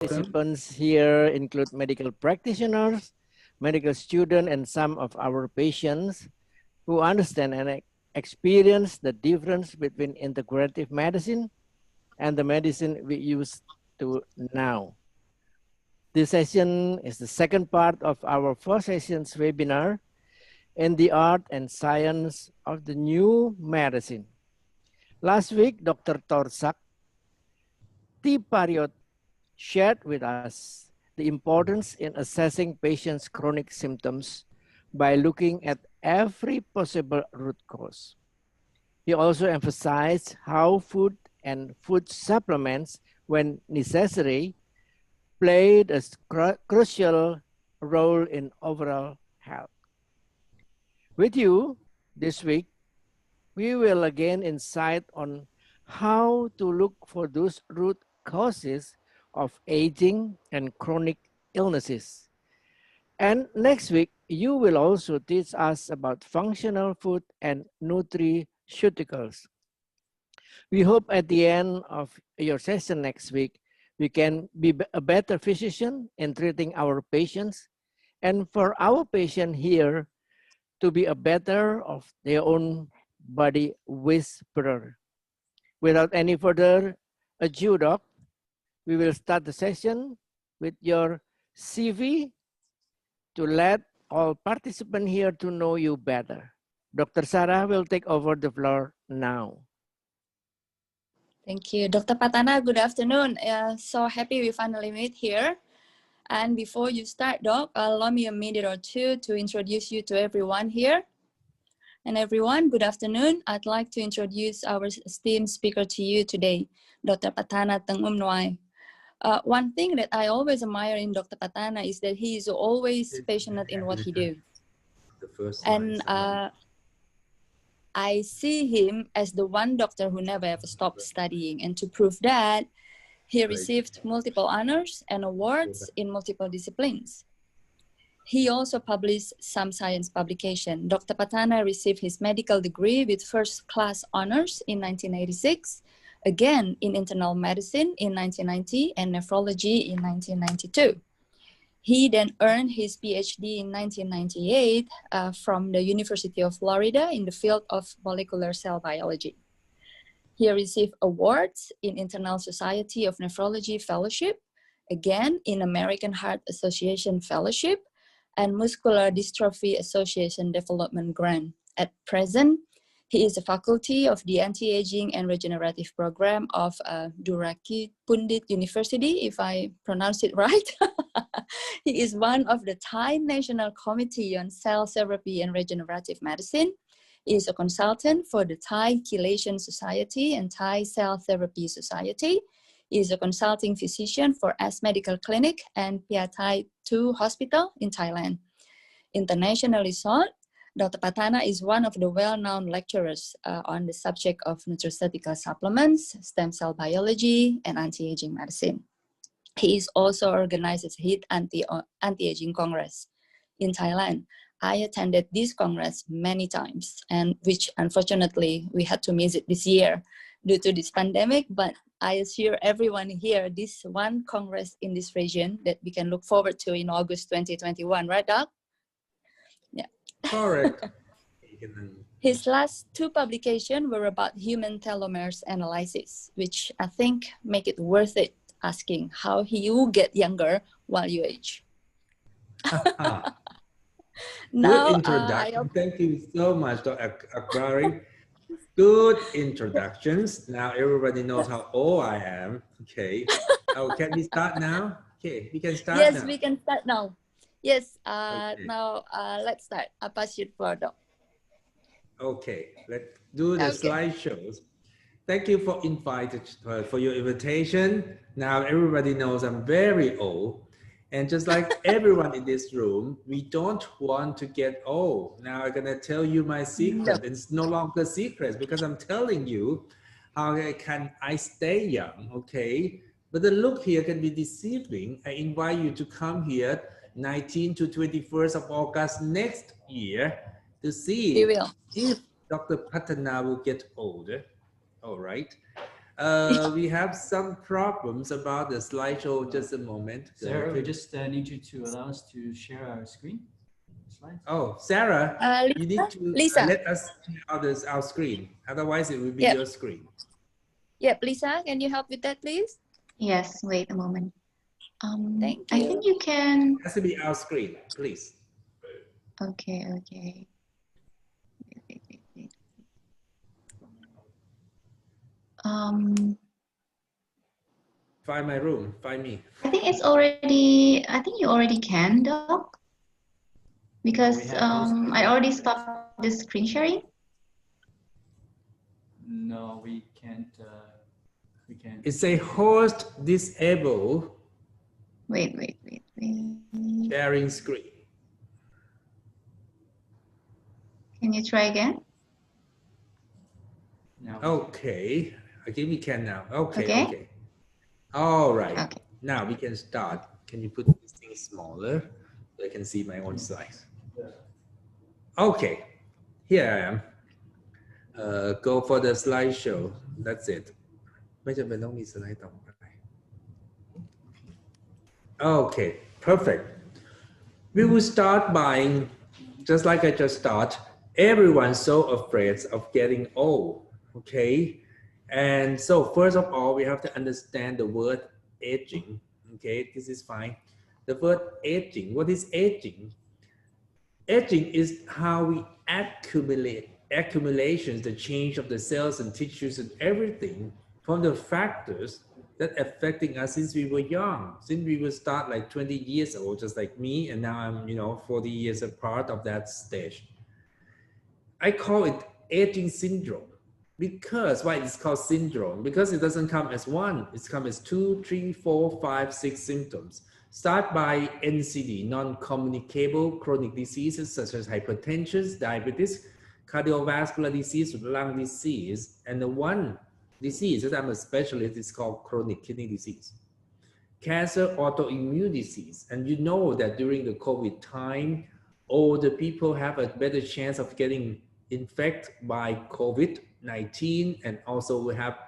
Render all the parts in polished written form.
participants here include medical practitioners, medical students, and some of our patients who understand and experience the difference between integrative medicine and the medicine we use to now. This session is the second part of our 4 sessions webinar in the art and science of the new medicine. Last week, Dr. Torsak Tipariot shared with us the importance in assessing patients' chronic symptoms by looking at every possible root cause. He also emphasized how food and food supplements, when necessary, played a crucial role in overall health. With you this week, we will again insight on how to look for those root causes of aging and chronic illnesses. And next week, you will also teach us about functional food and nutraceuticals. We hope at the end of your session next week, we can be a better physician in treating our patients, and for our patient here to be a better of their own body whisperer. Without any further ado, Doc, we will start the session with your CV to let all participants here to know you better. Dr. Sarah will take over the floor now. Thank you, Dr. Patana. Good afternoon. So happy we finally meet here. And before you start, Doc, allow me a minute or two to introduce you to everyone here. And everyone, good afternoon. I'd like to introduce our esteemed speaker to you today, Dr. Patana Teng-umnuay. One thing that I always admire in Dr. Patana is that he is always passionate in what he does. And I see him as the one doctor who never ever stopped studying. And to prove that, he received multiple honors and awards in multiple disciplines. He also published some science publication. Dr. Patana received his medical degree with first-class honors in 1986, again in internal medicine in 1990 and nephrology in 1992. He then earned his PhD in 1998 from the University of Florida in the field of molecular cell biology. He received awards in International Society of Nephrology Fellowship, again in American Heart Association Fellowship, and Muscular Dystrophy Association Development Grant. At present, he is a faculty of the Anti-Aging and Regenerative Program of Durraki Pundit University, if I pronounce it right. He is one of the Thai National Committee on Cell Therapy and Regenerative Medicine. He is a consultant for the Thai Chelation Society and Thai Cell Therapy Society. He is a consulting physician for S Medical Clinic and Piatai 2 Hospital in Thailand. Internationally sought, Dr. Patana is one of the well-known lecturers on the subject of nutraceutical supplements, stem cell biology, and anti-aging medicine. He is also organizes HIT Anti-Aging Congress in Thailand. I attended this Congress many times, and which unfortunately we had to miss it this year due to this pandemic, but I assure everyone here, this one Congress in this region that we can look forward to in August 2021, right, Doc? Yeah. Correct. His last 2 publications were about human telomeres analysis, which I think make it worth it asking how you get younger while you age. Now, good introduction. Thank you so much, Dr. Akbari. Good introductions. Now everybody knows how old I am. Okay. Oh, can we start now? Okay, we can start now. Yes, we can start now. Yes, okay. Now let's start. I'll pass you for Doc. Okay, let's do the slideshows. Thank you for for your invitation. Now everybody knows I'm very old. And just like everyone in this room, we don't want to get old. Now I'm gonna tell you my secret. No. It's no longer secret because I'm telling you how can I stay young, okay? But the look here can be deceiving. I invite you to come here 19 to 21st of August next year to see if Dr. Patana will get older. All right. We have some problems about the slideshow. Just a moment. Sarah, we just need you to allow us to share our screen. Slides. Oh, Sarah, Lisa, you need to Lisa. let us share our screen. Otherwise, it will be Yep. your screen. Yep, Lisa, can you help with that, please? Yes, wait a moment. Thank I you. think you can. It has to be our screen, please. Okay, okay. Wait, wait, wait. Find my room. Find me. I think it's already. I think you already can, Doc, because I already stopped the screen sharing. No, we can't. We can't. It's a host disable Wait, wait, wait, wait. sharing screen. Can you try again? Now. Okay, I think we can now. Okay, Okay. okay. All right. Okay. Now we can start. Can you put this thing smaller so I can see my own slides? Okay, here I am. Go for the slideshow. That's it. ไม่จำเป็นต้องมีสไลด์ต่อไป Okay, perfect. We will start by, just like I just start, everyone's so afraid of getting old, okay? And so first of all, we have to understand the word aging, okay? This is fine. The word aging, what is aging? Aging is how we accumulations, the change of the cells and tissues and everything from the factors that affecting us since we were young, since we will start like 20 years old, just like me, and now I'm, 40 years apart of that stage. I call it aging syndrome. Because why it's called syndrome? Because it doesn't come as one, it comes as 2, 3, 4, 5, 6 symptoms. Start by NCD, non-communicable chronic diseases such as hypertension, diabetes, cardiovascular disease, lung disease, and the one disease that I'm a specialist is called chronic kidney disease. Cancer, autoimmune disease, and you know that during the COVID time, older people have a better chance of getting infected by COVID-19 and also will have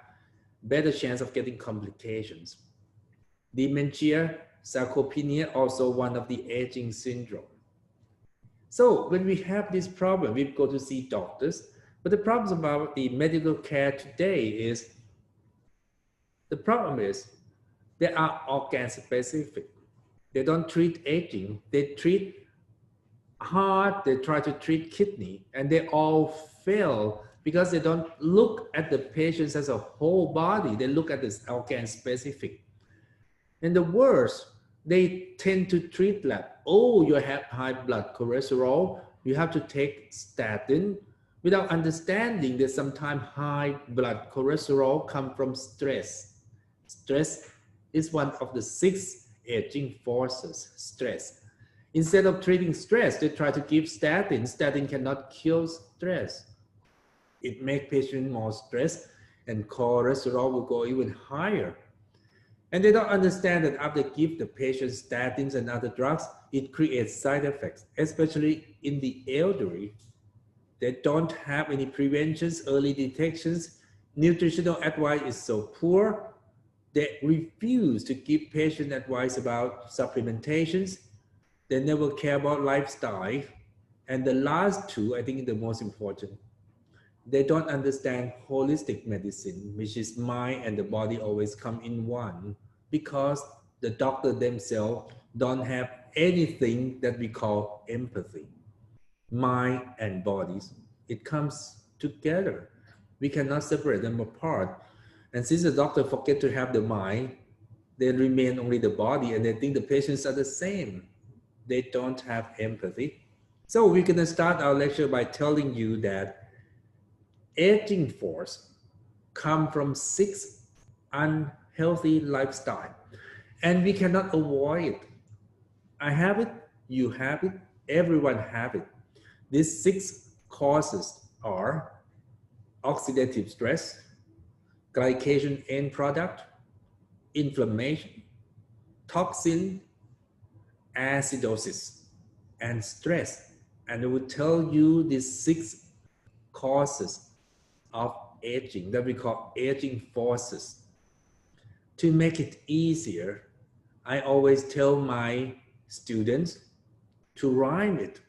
better chance of getting complications. Dementia, sarcopenia, also one of the aging syndrome. So when we have this problem, we go to see doctors, but the problem about the medical care today is, the problem is they are organ specific. They don't treat aging, they treat heart, they try to treat kidney, and they all fail because they don't look at the patients as a whole body, they look at this organ specific. And the worst, they tend to treat like, oh, you have high blood cholesterol, you have to take statin, without understanding that sometimes high blood cholesterol come from stress. Stress is one of the 6 aging forces, stress. Instead of treating stress, they try to give statin. Statin cannot kill stress. It makes patients more stressed and cholesterol will go even higher. And they don't understand that after give the patient statins and other drugs, it creates side effects, especially in the elderly. They don't have any preventions, early detections. Nutritional advice is so poor. They refuse to give patient advice about supplementations. They never care about lifestyle. And the last 2, I think the most important, they don't understand holistic medicine, which is mind and the body always come in one, because the doctor themselves don't have anything that we call empathy. Mind and bodies, it comes together. We cannot separate them apart. And since the doctor forget to have the mind, they remain only the body and they think the patients are the same. They don't have empathy. So we're gonna start our lecture by telling you that aging force come from 6 unhealthy lifestyle, and we cannot avoid it. I have it, you have it, everyone have it. These 6 causes are oxidative stress, glycation end product, inflammation, toxin, acidosis, and stress. And I will tell you these 6 causes of aging that we call aging forces. To make it easier, I always tell my students to rhyme it.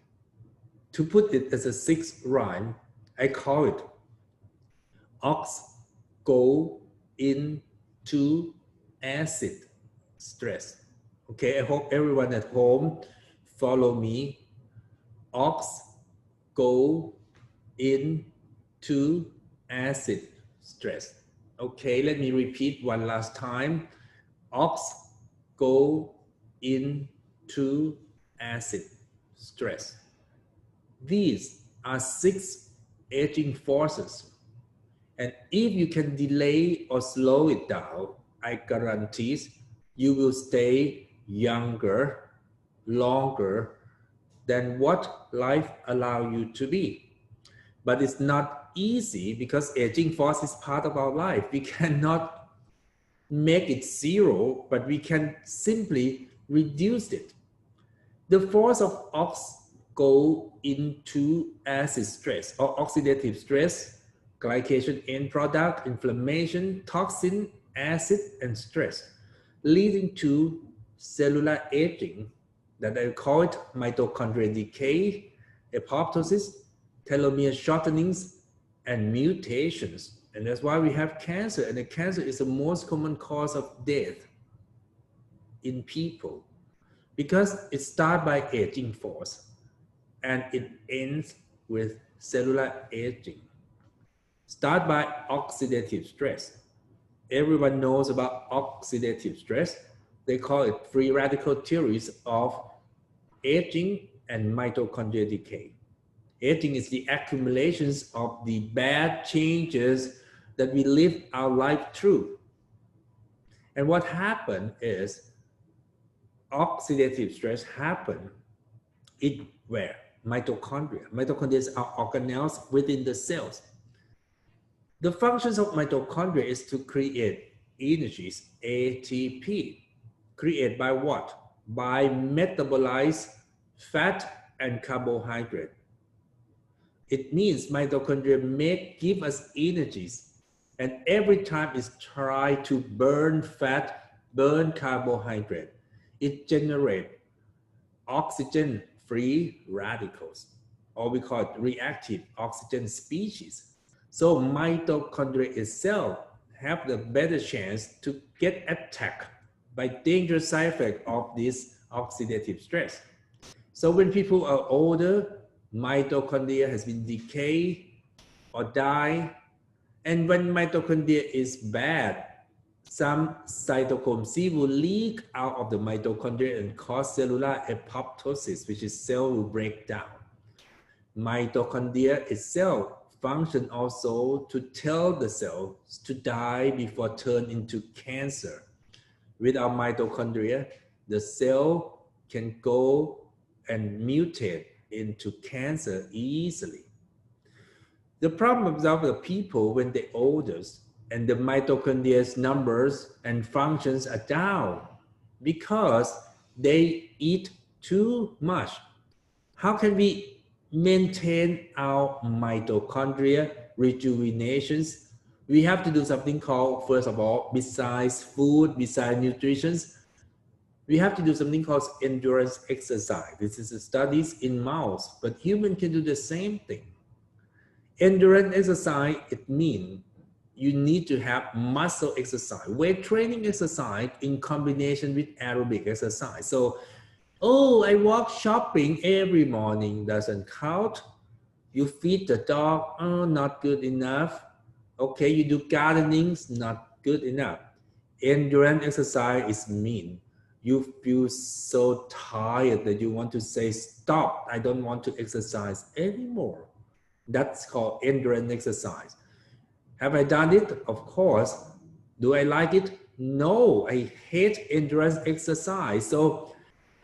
To put it as a 6th rhyme, I call it ox go into acid stress. Okay, I hope everyone at home follow me. Ox go into acid stress. Okay, let me repeat one last time. Ox go into acid stress. These are 6 aging forces. And if you can delay or slow it down, I guarantee you will stay younger, longer than what life allows you to be. But it's not easy because aging force is part of our life. We cannot make it 0, but we can simply reduce it. The force of ox go into acid stress or oxidative stress, glycation end product, inflammation, toxin, acid, and stress, leading to cellular aging that I call it mitochondrial decay, apoptosis, telomere shortenings, and mutations. And that's why we have cancer. And the cancer is the most common cause of death in people because it starts by aging force and it ends with cellular aging. Start by oxidative stress. Everyone knows about oxidative stress. They call it free radical theories of aging and mitochondrial decay. Aging is the accumulations of the bad changes that we live our life through. And what happened is oxidative stress happened where? Mitochondria. Mitochondria are organelles within the cells. The functions of mitochondria is to create energies, ATP. Create by what? By metabolize fat and carbohydrate. It means mitochondria give us energies, and every time it's try to burn fat, burn carbohydrate, it generates oxygen-free radicals, or we call it reactive oxygen species. So mitochondria itself have the better chance to get attacked by dangerous side effect of this oxidative stress. So when people are older, mitochondria has been decayed or die. And when mitochondria is bad, some cytochrome C will leak out of the mitochondria and cause cellular apoptosis, which is cell will break down. Mitochondria itself function also to tell the cells to die before turn into cancer. Without mitochondria, the cell can go and mutate into cancer easily. The problem of the people when they're older and the mitochondria's numbers and functions are down because they eat too much. How can we maintain our mitochondria rejuvenations? We have to do something called, first of all, besides food, besides nutrition, we have to do something called endurance exercise. This is studies in mouse, but human can do the same thing. Endurance exercise, it means you need to have muscle exercise, weight training exercise in combination with aerobic exercise. So, oh, I walk shopping every morning, doesn't count. You feed the dog, oh, not good enough. Okay, you do gardening, not good enough. Endurance exercise is mean. You feel so tired that you want to say, stop, I don't want to exercise anymore. That's called endurance exercise. Have I done it? Of course. Do I like it? No, I hate endurance exercise. So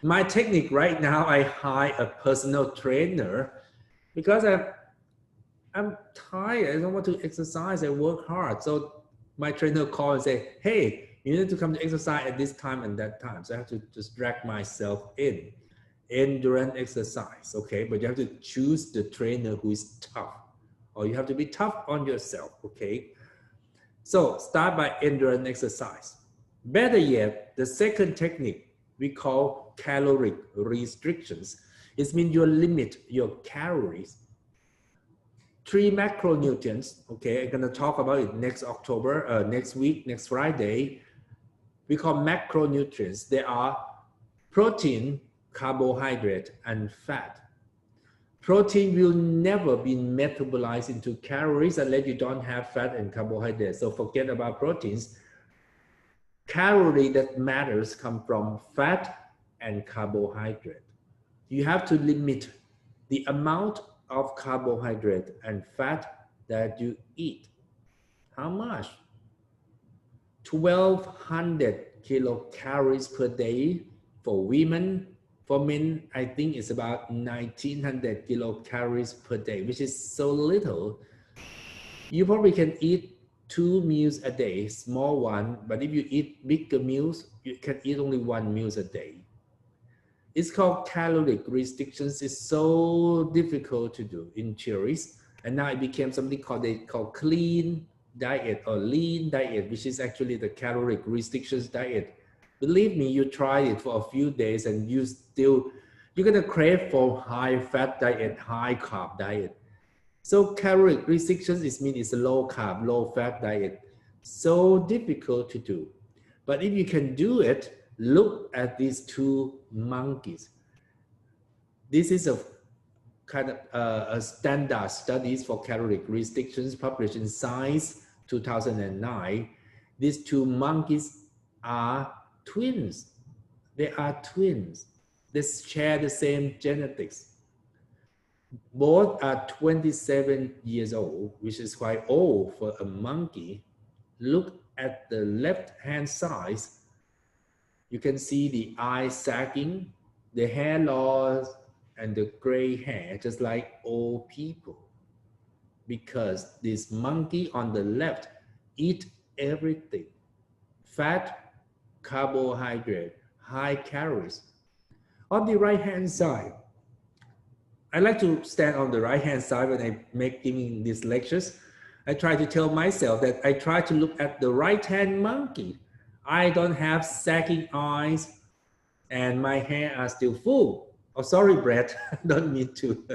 my technique right now, I hire a personal trainer because I'm tired. I don't want to exercise. I work hard. So my trainer calls and say, hey, you need to come to exercise at this time and that time. So I have to just drag myself in. Endurance exercise, okay? But you have to choose the trainer who is tough, or you have to be tough on yourself, okay? So start by endurance exercise. Better yet, the second technique we call caloric restrictions. It means you limit your calories. 3 macronutrients, okay, I'm gonna talk about it next October, next week, next Friday. We call macronutrients. They are protein, carbohydrate, and fat. Protein will never be metabolized into calories unless you don't have fat and carbohydrates. So forget about proteins. Calorie that matters come from fat and carbohydrate. You have to limit the amount of carbohydrate and fat that you eat. How much? 1,200 kilocalories per day for women. For men, I think it's about 1,900 kilocalories per day, which is so little. You probably can eat 2 meals a day, small one, but if you eat bigger meals, you can eat only 1 meal a day. It's called caloric restrictions. It's so difficult to do in theories, and now it became something called clean diet or lean diet, which is actually the caloric restrictions diet. Believe me, you try it for a few days and you're gonna crave for high fat diet, high carb diet. So caloric restrictions means it's a low carb, low fat diet. So difficult to do. But if you can do it, look at these 2 monkeys. This is a kind of a standard studies for caloric restrictions published in Science 2009. These 2 monkeys are twins. They are twins. They share the same genetics. Both are 27 years old, which is quite old for a monkey. Look at the left-hand side. You can see the eye sagging, the hair loss, and the gray hair, just like old people. Because this monkey on the left eat everything. Fat, carbohydrate, high calories. On the right-hand side, I like to stand on the right-hand side when I giving these lectures. I try to tell myself that I try to look at the right-hand monkey. I don't have sagging eyes and my hair are still full. Oh, sorry, Brett, don't mean to.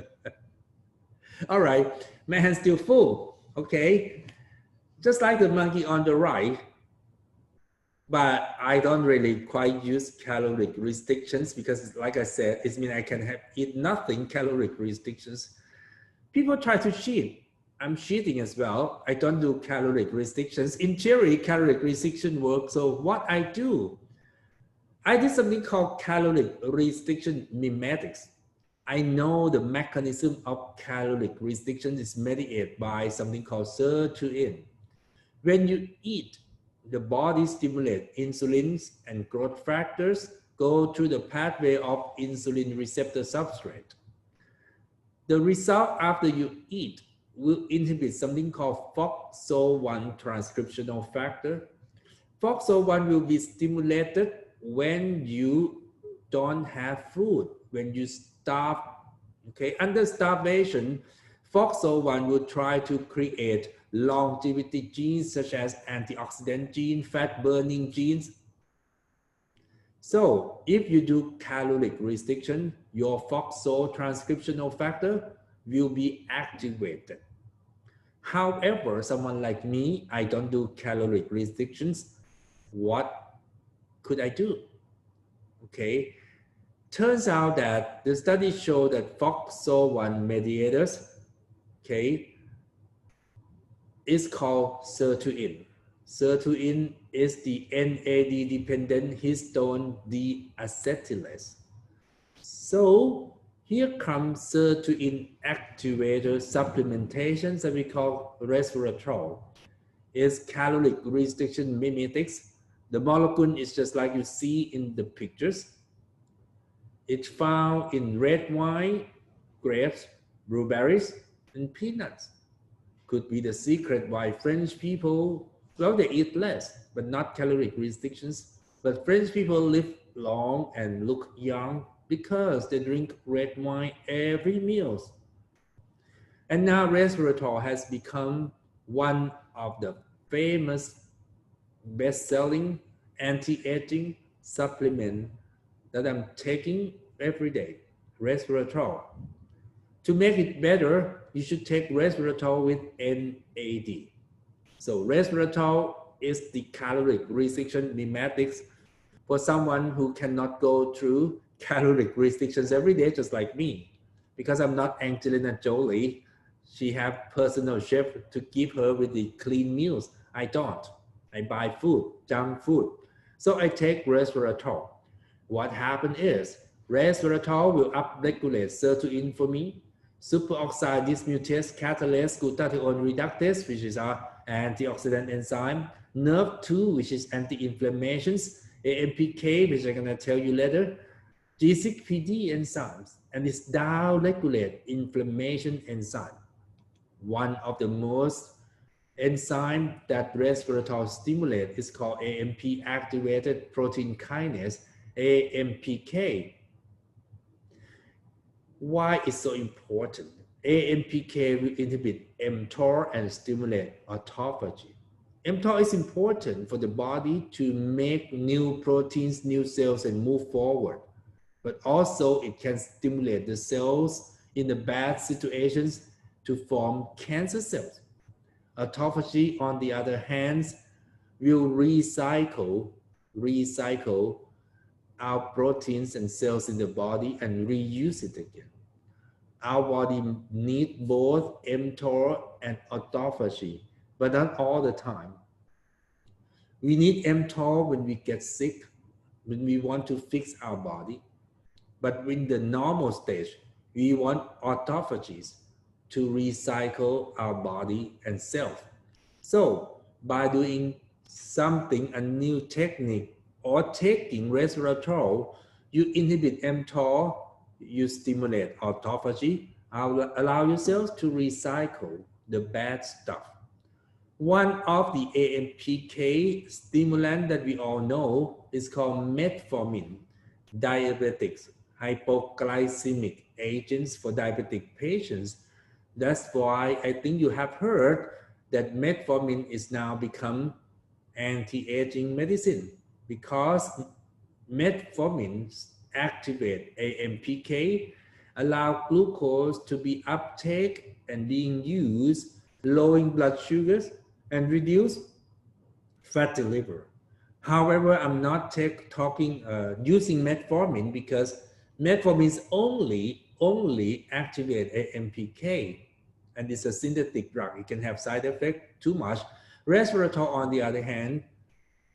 All right, my hand's still full, okay? Just like the monkey on the right, but I don't really quite use caloric restrictions because like I said, it means I can eat nothing, caloric restrictions. People try to cheat. I'm cheating as well. I don't do caloric restrictions. In theory, caloric restriction works. So what I do, I did something called caloric restriction mimetics. I know the mechanism of caloric restriction is mediated by something called sirtuin. When you eat, the body stimulates insulin and growth factors go through the pathway of insulin receptor substrate. The result after you eat will inhibit something called FOXO1 transcriptional factor. FOXO1 will be stimulated when you don't have food, when you starve. Okay, under starvation, FOXO1 will try to create longevity genes such as antioxidant gene, fat burning genes. So if you do caloric restriction, your FOXO transcriptional factor will be activated. However, someone like me, I don't do caloric restrictions. What could I do? Okay, turns out that the study showed that FOXO1 mediators, okay, is called sirtuin. Sirtuin is the NAD-dependent histone deacetylase. So here comes sirtuin activator supplementation that we call resveratrol. It's caloric restriction mimetics. The molecule is just like you see in the pictures. It's found in red wine, grapes, blueberries, and peanuts. Could be the secret why French people, well, they eat less, but not caloric restrictions. But French people live long and look young because they drink red wine every meal. And now resveratrol has become one of the famous best-selling anti-aging supplement that I'm taking every day, resveratrol. To make it better, you should take resveratrol with NAD. So resveratrol is the caloric restriction mimetics for someone who cannot go through caloric restrictions every day, just like me. Because I'm not Angelina Jolie, she have personal chef to give her with the clean meals. I don't. I buy food, junk food. So I take resveratrol. What happened is resveratrol will upregulate sirtuin for me, superoxide dismutase catalase glutathione reductase, which is our antioxidant enzyme, NERV2, which is anti-inflammations, AMPK, which I'm going to tell you later, G6PD enzymes, and it's down-regulate inflammation enzyme. One of the most enzyme that resveratrol stimulate is called AMP activated protein kinase, AMPK. Why is so important? AMPK will inhibit mTOR and stimulate autophagy. mTOR is important for the body to make new proteins, new cells, and move forward. But also it can stimulate the cells in the bad situations to form cancer cells. Autophagy, on the other hand, will recycle our proteins and cells in the body and reuse it again. Our body needs both mTOR and autophagy, but not all the time. We need mTOR when we get sick, when we want to fix our body. But in the normal stage, we want autophagies to recycle our body and self. So by doing something, a new technique, or taking resveratrol, you inhibit mTOR, you stimulate autophagy, allow yourself to recycle the bad stuff. One of the AMPK stimulant that we all know is called metformin, diabetics, hypoglycemic agents for diabetic patients. That's why I think you have heard that metformin is now become anti-aging medicine, because metformin activate AMPK, allow glucose to be uptake and being used, lowering blood sugars and reduce fatty liver. However, I'm not using metformin because metformin is only activate AMPK, and it's a synthetic drug. It can have side effect too much. Resveratrol, on the other hand,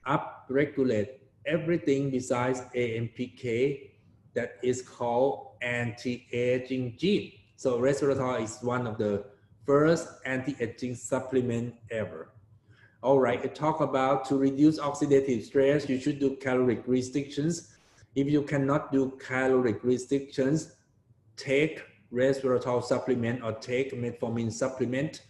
upregulate everything besides AMPK, that is called anti-aging gene. So resveratrol is one of the first anti-aging supplement ever. All right, I talk about to reduce oxidative stress, you should do caloric restrictions. If you cannot do caloric restrictions, take resveratrol supplement or take metformin supplement.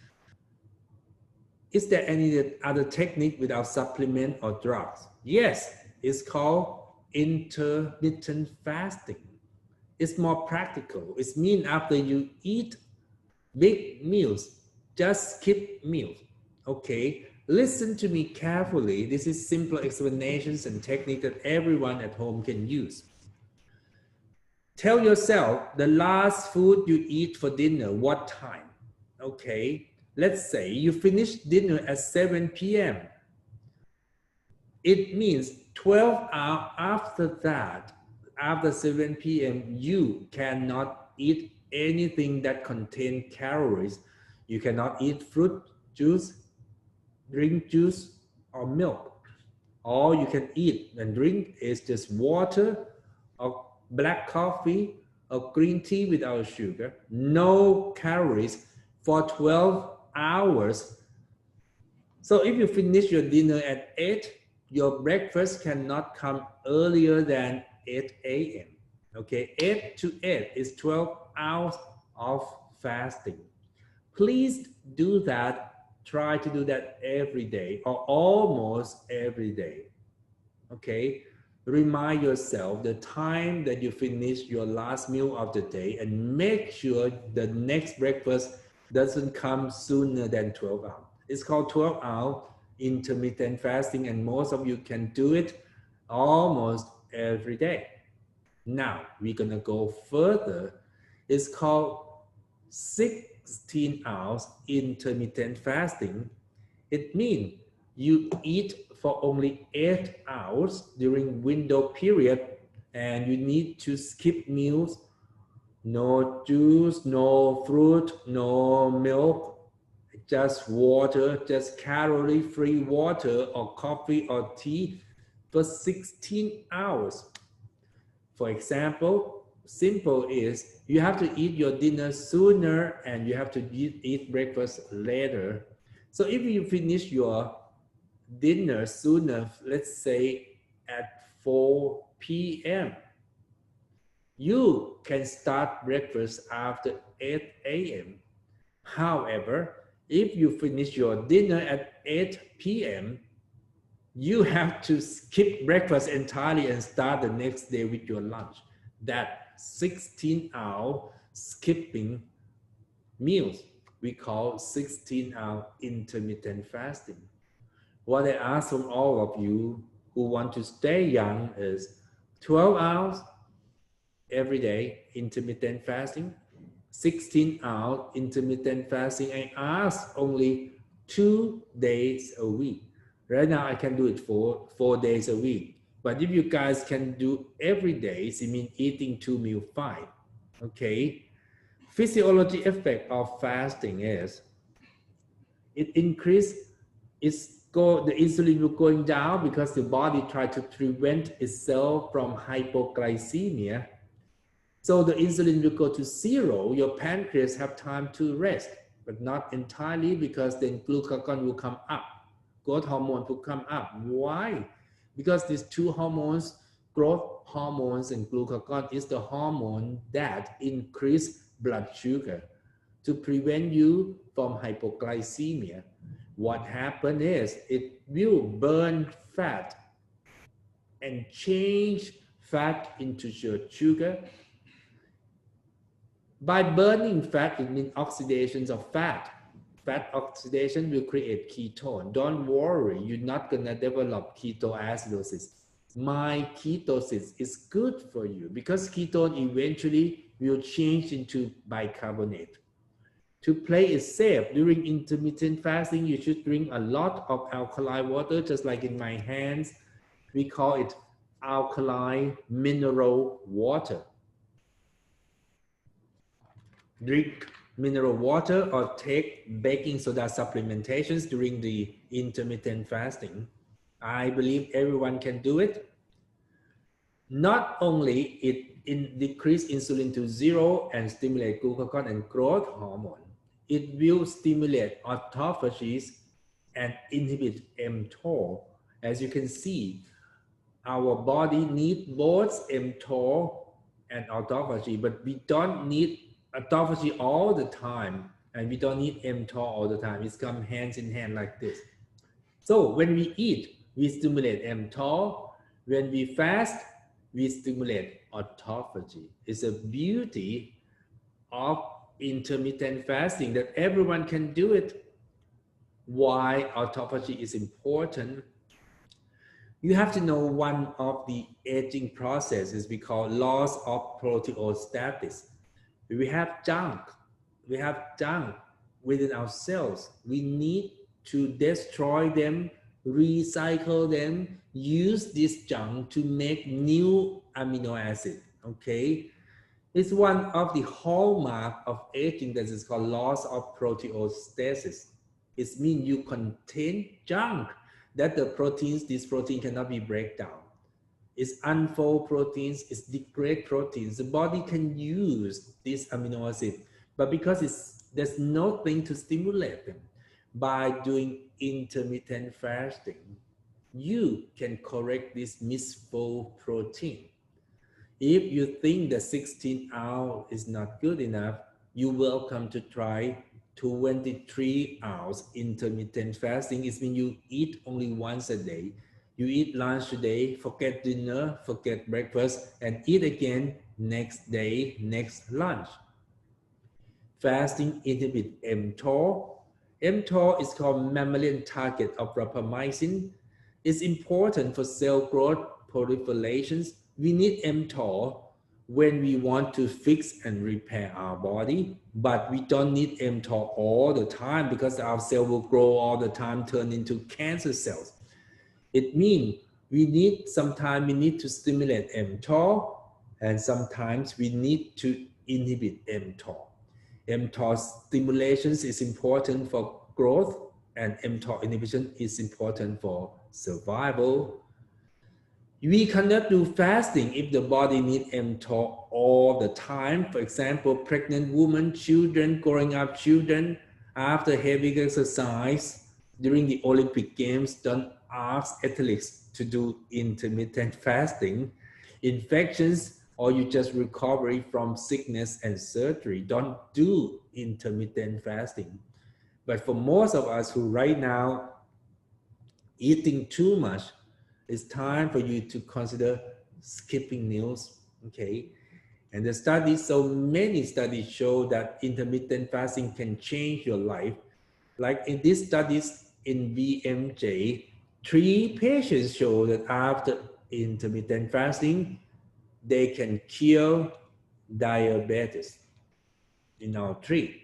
Is there any other technique without supplement or drugs? Yes, it's called intermittent fasting. It's more practical. It means after you eat big meals, just skip meals. Okay, listen to me carefully. This is simple explanations and technique that everyone at home can use. Tell yourself the last food you eat for dinner, what time? Okay, let's say you finish dinner at 7 p.m. It means 12 hours after that, after 7 p.m., you cannot eat anything that contains calories. You cannot eat fruit, juice, drink juice, or milk. All you can eat and drink is just water or black coffee or green tea without sugar. No calories for 12 hours. So if you finish your dinner at 8, your breakfast cannot come earlier than 8 a.m. Okay, 8 to 8 is 12 hours of fasting. Please do that. Try to do that every day or almost every day. Okay, remind yourself the time that you finish your last meal of the day and make sure the next breakfast doesn't come sooner than 12 hours. It's called 12-hour intermittent fasting, and most of you can do it almost every day. Now, we're gonna go further. It's called 16 hours intermittent fasting. It means you eat for only 8 hours during window period, and you need to skip meals. No juice, no fruit, no milk, just water, just calorie-free water or coffee or tea for 16 hours. For example, simple is you have to eat your dinner sooner and you have to eat breakfast later. So if you finish your dinner sooner, let's say at 4 p.m., you can start breakfast after 8 a.m. However, if you finish your dinner at 8 p.m., you have to skip breakfast entirely and start the next day with your lunch. That 16-hour skipping meals we call 16-hour intermittent fasting. What I ask from all of you who want to stay young is 12 hours every day intermittent fasting, 16-hour intermittent fasting. I ask only 2 days a week. Right now I can do it for 4 days a week. But if you guys can do every day, it means eating 2 meals, 5. Okay. Physiology effect of fasting is it increase the insulin will going down because the body try to prevent itself from hypoglycemia. So the insulin will go to 0. Your pancreas have time to rest, but not entirely, because then glucagon will come up. Growth hormone will come up. Why? Because these two hormones, growth hormones and glucagon, is the hormone that increase blood sugar to prevent you from hypoglycemia. What happens is it will burn fat and change fat into your sugar. By burning fat, it means oxidations of fat. Fat oxidation will create ketone. Don't worry, you're not gonna develop ketoacidosis. My ketosis is good for you because ketone eventually will change into bicarbonate. To play it safe, during intermittent fasting, you should drink a lot of alkaline water, just like in my hands. We call it alkaline mineral water. Drink mineral water or take baking soda supplementations during the intermittent fasting. I believe everyone can do it. Not only it decrease insulin to 0 and stimulate glucagon and growth hormone, it will stimulate autophagy and inhibit mTOR. As you can see, our body needs both mTOR and autophagy, but we don't need autophagy all the time, and we don't need mTOR all the time. It's come hands in hand like this. So when we eat, we stimulate mTOR. When we fast, we stimulate autophagy. It's a beauty of intermittent fasting that everyone can do it. Why autophagy is important? You have to know one of the aging processes we call loss of proteostasis. We have junk within our cells. We need to destroy them, recycle them, use this junk to make new amino acid. Okay, it's one of the hallmark of aging that is called loss of proteostasis. It means you contain junk that this protein cannot be break down. It's unfold proteins, it's degrade proteins. The body can use this amino acid, but because there's nothing to stimulate them, by doing intermittent fasting, you can correct this misfold protein. If you think that 16 hours is not good enough, you're welcome to try 23 hours intermittent fasting. It means you eat only once a day. You eat lunch today, forget dinner, forget breakfast, and eat again next day, next lunch. fasting inhibit mTOR. mTOR is called mammalian target of rapamycin. It's important for cell growth proliferations. We need mTOR when we want to fix and repair our body, but we don't need mTOR all the time because our cell will grow all the time, turn into cancer cells. It means sometimes we need to stimulate mTOR, and sometimes we need to inhibit mTOR. mTOR stimulation is important for growth, and mTOR inhibition is important for survival. We cannot do fasting if the body needs mTOR all the time. For example, pregnant women, children, growing up children, after heavy exercise during the Olympic Games, don't ask athletes to do intermittent fasting. Infections, or you just recovery from sickness and surgery, don't do intermittent fasting. But for most of us who right now eating too much, it's time for you to consider skipping meals, okay? And the studies, so many studies show that intermittent fasting can change your life. Like in these studies in BMJ, 3 patients show that after intermittent fasting, they can cure diabetes. In our 3.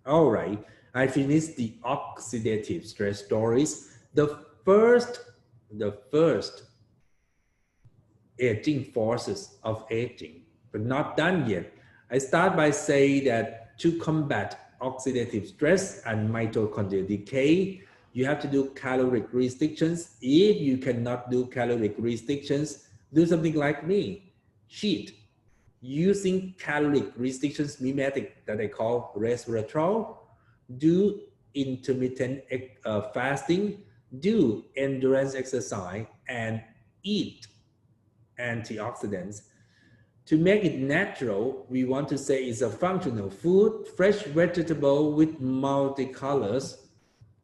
All right, I finished the oxidative stress stories. The first aging forces of aging, but not done yet. I start by saying that to combat oxidative stress and mitochondrial decay, you have to do caloric restrictions. If you cannot do caloric restrictions, do something like me, cheat. Using caloric restrictions mimetic that I call resveratrol, do intermittent fasting, do endurance exercise, and eat antioxidants. To make it natural, we want to say it's a functional food, fresh vegetable with multicolors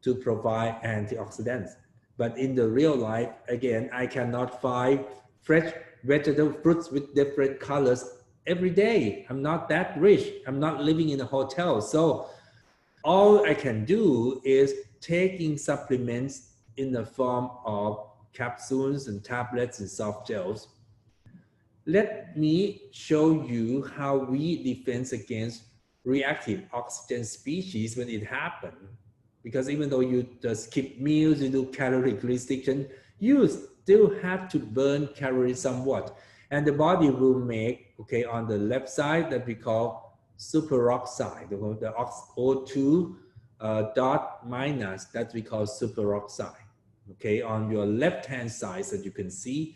to provide antioxidants. But in the real life, again, I cannot find fresh vegetable fruits with different colors every day. I'm not that rich. I'm not living in a hotel. So all I can do is taking supplements in the form of capsules and tablets and soft gels. Let me show you how we defend against reactive oxygen species when it happens. Because even though you just skip meals, you do caloric restriction, you still have to burn calories somewhat. And the body will make, okay, on the left side that we call superoxide, the O2 dot minus that we call superoxide. Okay, on your left-hand side, as you can see,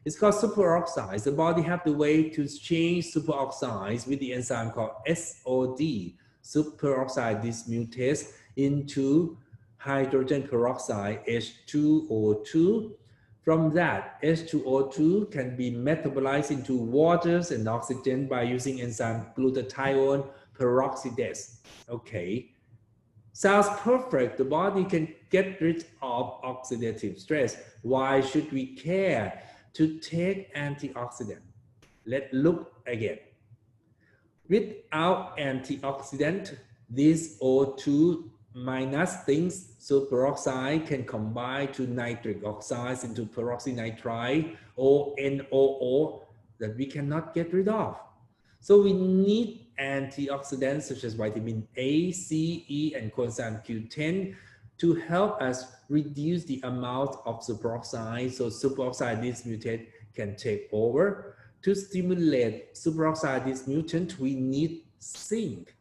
it's called superoxides. The body have the way to change superoxides with the enzyme called SOD, superoxide dismutase, into hydrogen peroxide, H2O2. From that, H2O2 can be metabolized into waters and oxygen by using enzyme glutathione peroxidase. Okay, sounds perfect. The body can get rid of oxidative stress. Why should we care to take antioxidant? Let's look again. Without antioxidant, this O2 minus things, superoxide can combine to nitric oxides into peroxynitride or NOO that we cannot get rid of. So we need antioxidants such as vitamin A, C, E, and coenzyme Q10 to help us reduce the amount of superoxide so superoxide dismutate can take over. To stimulate superoxide dismutant, we need zinc.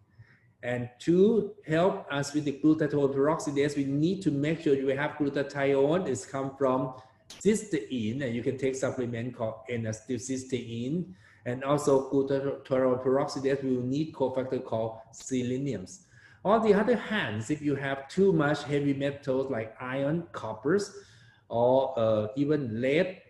And to help us with the glutathione peroxidase, we need to make sure you have glutathione. It's come from cysteine, and you can take supplement called N-acetylcysteine. And also glutathione peroxidase, we will need cofactor called selenium. On the other hand, if you have too much heavy metals like iron, coppers, or even lead,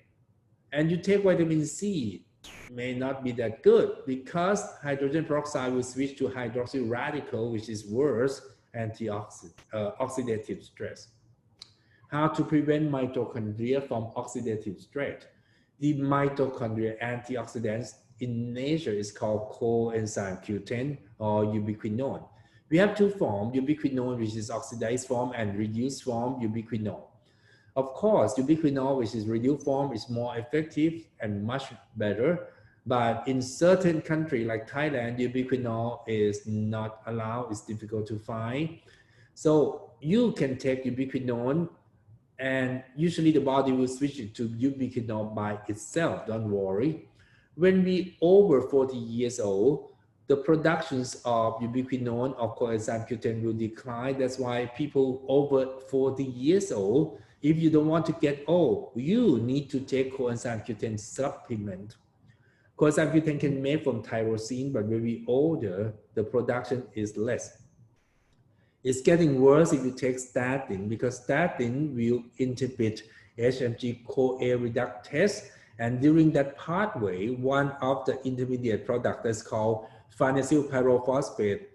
and you take vitamin C, may not be that good because hydrogen peroxide will switch to hydroxy radical, which is worse, oxidative stress. How to prevent mitochondria from oxidative stress? The mitochondria antioxidants in nature is called coenzyme Q10 or ubiquinone. We have two forms, ubiquinone, which is oxidized form, and reduced form, ubiquinol. Of course, ubiquinol, which is reduced form, is more effective and much better. But in certain countries like Thailand, ubiquinol is not allowed, it's difficult to find. So you can take ubiquinone, and usually the body will switch it to ubiquinol by itself, don't worry. When we over 40 years old, the productions of ubiquinone or coenzyme Q10 will decline. That's why people over 40 years old, if you don't want to get old, you need to take coenzyme Q10 supplement. Coenzyme Q10 can be made from tyrosine, but when we older, the production is less. It's getting worse if you take statin, because statin will inhibit HMG-CoA reductase, and during that pathway, one of the intermediate products that's called farnesyl pyrophosphate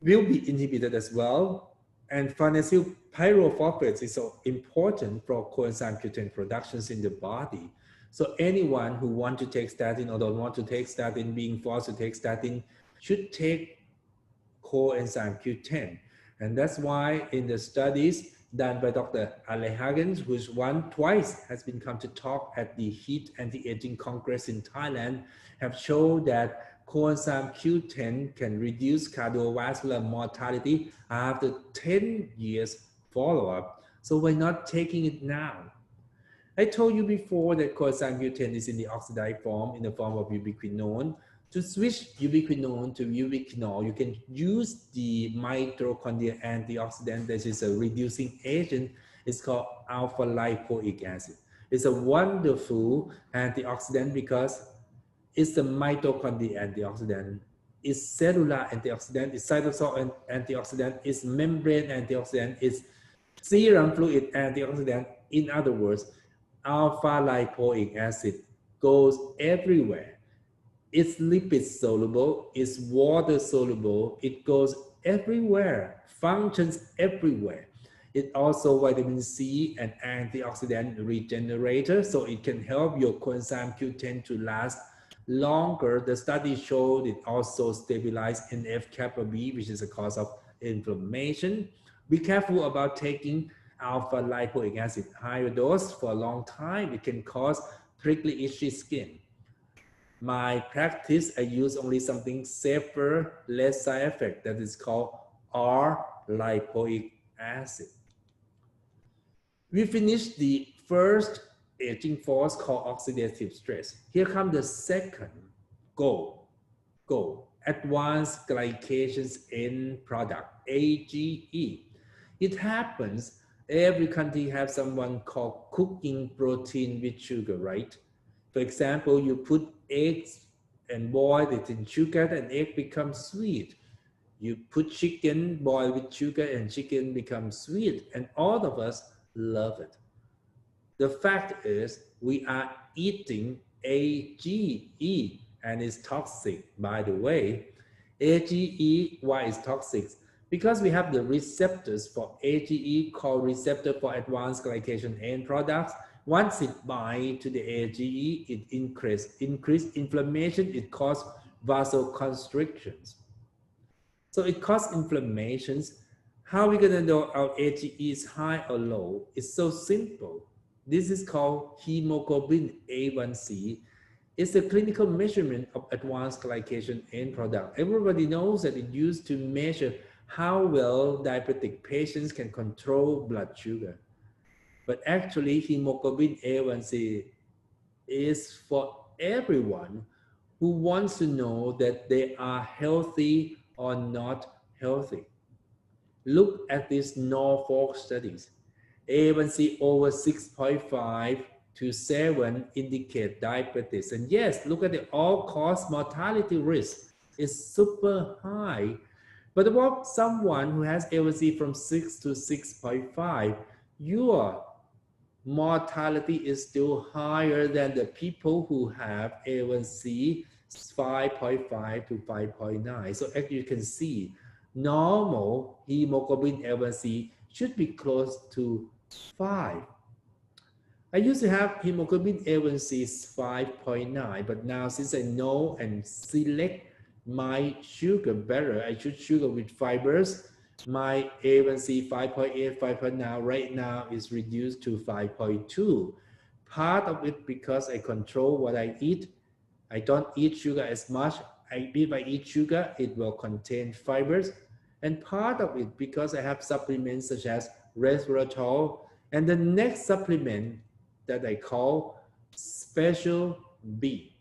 will be inhibited as well. And farnesyl pyrophosphate is so important for coenzyme Q10 productions in the body. So anyone who wants to take statin or don't want to take statin, being forced to take statin, should take coenzyme Q10. And that's why in the studies done by Dr. Ale Hagens, who's twice has been come to talk at the HEAT Anti-Aging Congress in Thailand, have shown that coenzyme Q10 can reduce cardiovascular mortality after 10 years follow-up. So why not taking it now? I told you before that coenzyme Q10 is in the oxidized form, in the form of ubiquinone. To switch ubiquinone to ubiquinol, you can use the mitochondrial antioxidant that is a reducing agent. It's called alpha-lipoic acid. It's a wonderful antioxidant because it's the mitochondrial antioxidant, it's cellular antioxidant, it's cytosol antioxidant, it's membrane antioxidant, it's serum fluid antioxidant. In other words, alpha-lipoic acid goes everywhere. It's lipid soluble, it's water soluble, it goes everywhere, functions everywhere. It also vitamin C and antioxidant regenerator, so it can help your coenzyme Q10 to last longer. The study showed it also stabilizes NF-kappa B, which is a cause of inflammation. Be careful about taking alpha-lipoic acid higher dose for a long time. It can cause prickly, itchy skin. My practice, I use only something safer, less side effect, that is called R-lipoic acid. We finished the first aging force called oxidative stress. Here comes the second goal, advanced glycations end product, AGE. It happens, every country has someone called cooking protein with sugar, right? For example, you put eggs and boil it in sugar and egg becomes sweet. You put chicken, boil with sugar and chicken becomes sweet, and all of us love it. The fact is we are eating AGE and it's toxic, by the way. AGE, why is toxic? Because we have the receptors for AGE called receptor for advanced glycation end products. Once it binds to the AGE, it increase inflammation, it causes vasoconstrictions. So it causes inflammations. How are we going to know our AGE is high or low? It's so simple. This is called hemoglobin A1C. It's a clinical measurement of advanced glycation end product. Everybody knows that it used to measure how well diabetic patients can control blood sugar. But actually, hemoglobin A1C is for everyone who wants to know that they are healthy or not healthy. Look at these Norfolk studies. A1C over 6.5 to 7 indicate diabetes. And yes, look at the all-cause mortality risk. It's super high. But about someone who has A1C from 6 to 6.5, your mortality is still higher than the people who have A1C 5.5 to 5.9. So as you can see, normal hemoglobin A1C should be close to 5. I used to have hemoglobin A1C 5.9, but now since I know and select my sugar better. I choose sugar with fibers. My A1C 5.8, 5.9 now, right now is reduced to 5.2. Part of it because I control what I eat. I don't eat sugar as much. If I eat sugar, it will contain fibers. And part of it because I have supplements such as resveratrol. And the next supplement that I call special B.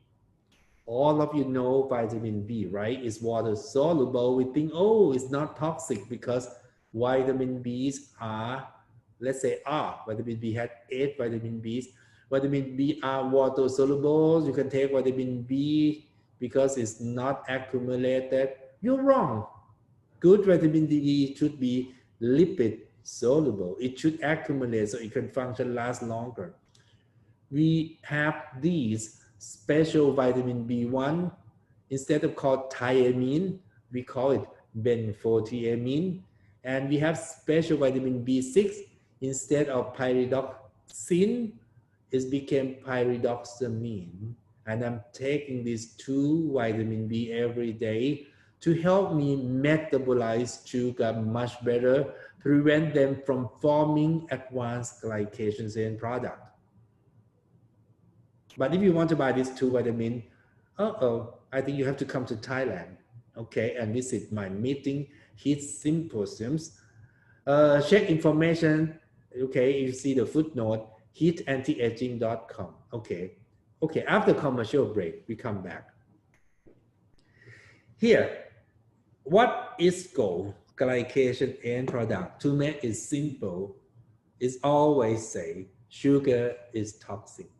All of you know vitamin B, right? It's water soluble. We think, oh, it's not toxic because vitamin B's are, let's say vitamin B had 8 vitamin B's. Vitamin B are water soluble. You can take vitamin B because it's not accumulated. You're wrong. Good vitamin D should be lipid soluble. It should accumulate so it can function last longer. We have these special vitamin B1. Instead of called thiamine, we call it benfotiamine. And we have special vitamin B6. Instead of pyridoxine, it became pyridoxamine. And I'm taking these 2 vitamin B every day to help me metabolize sugar much better, prevent them from forming advanced glycation end product. But if you want to buy these 2 vitamins, I think you have to come to Thailand, okay, and visit my meeting, HEAT symposiums. Check information, okay, you see the footnote, heatantiaging.com, okay. Okay, after commercial break, we come back. Here, what is goal? Glycation end product. To make it simple, is always say sugar is toxic.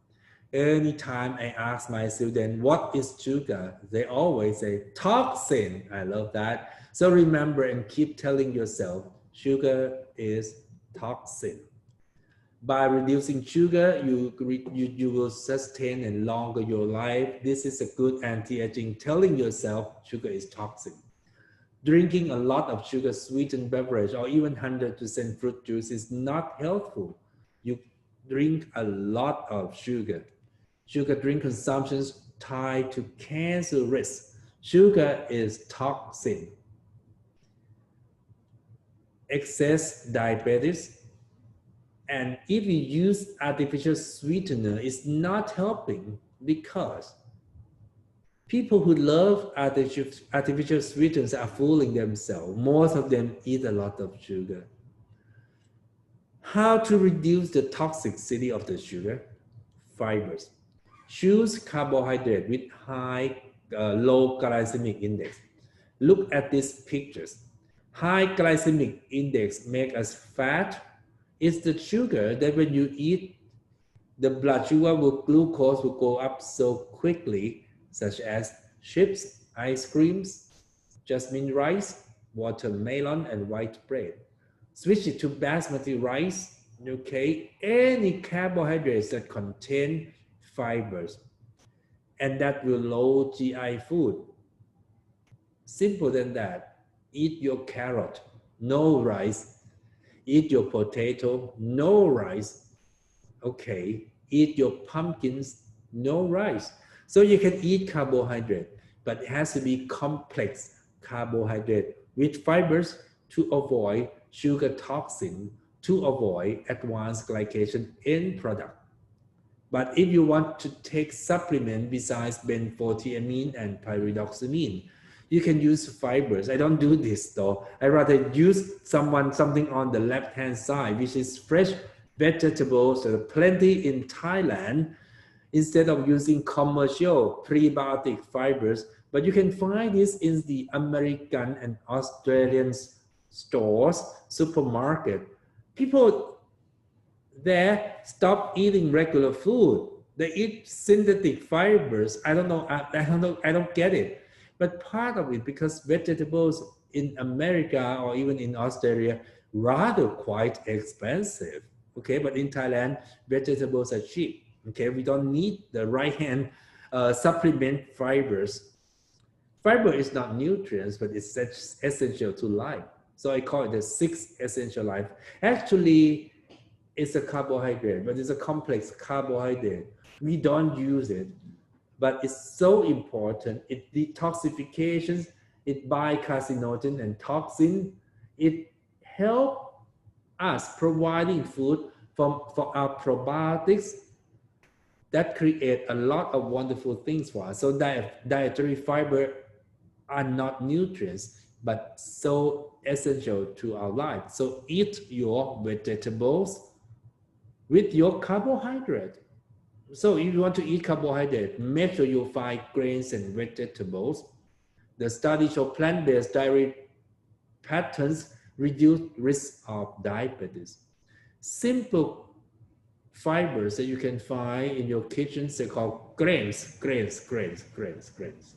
Anytime I ask my students, what is sugar? They always say toxin. I love that. So remember and keep telling yourself, sugar is toxin. By reducing sugar, you will sustain and longer your life. This is a good anti-aging, telling yourself sugar is toxic. Drinking a lot of sugar sweetened beverage or even 100% fruit juice is not helpful. You drink a lot of sugar. Sugar drink consumption is tied to cancer risk. Sugar is toxin. Excess diabetes. And if you use artificial sweetener, it's not helping because people who love artificial sweeteners are fooling themselves. Most of them eat a lot of sugar. How to reduce the toxicity of the sugar? Fibers. Choose carbohydrate with low glycemic index. Look at these pictures. High glycemic index make us fat. It's the sugar that when you eat, the blood sugar glucose will go up so quickly, such as chips, ice creams, jasmine rice, watermelon, and white bread. Switch it to basmati rice, okay? Any carbohydrates that contain fibers, and that will low GI food. Simple than that. Eat your carrot, no rice. Eat your potato, no rice. Okay, eat your pumpkins, no rice. So you can eat carbohydrate, but it has to be complex carbohydrate with fibers to avoid sugar toxin, to avoid advanced glycation end product. But if you want to take supplement besides benfotiamine and pyridoxamine, you can use fibers. I don't do this though. I rather use something on the left-hand side, which is fresh vegetables, so plenty in Thailand, instead of using commercial prebiotic fibers. But you can find this in the American and Australian stores, supermarket. People there stop eating regular food. They eat synthetic fibers. I don't know. I don't get it. But part of it, because vegetables in America or even in Australia, rather quite expensive. Okay, but in Thailand, vegetables are cheap. Okay, we don't need the right-hand supplement fibers. Fiber is not nutrients, but it's essential to life. So I call it the 6 essential life. Actually, it's a carbohydrate, but it's a complex carbohydrate. We don't use it. but it's so important. It detoxifications, it binds carcinogen and toxin. It helps us providing food for our probiotics that create a lot of wonderful things for us. So dietary fiber are not nutrients, but so essential to our life. So eat your vegetables with your carbohydrate. So if you want to eat carbohydrate, make sure you find grains and vegetables. The study show plant-based dietary patterns reduce risk of diabetes. Simple fibers that you can find in your kitchen, they call grains,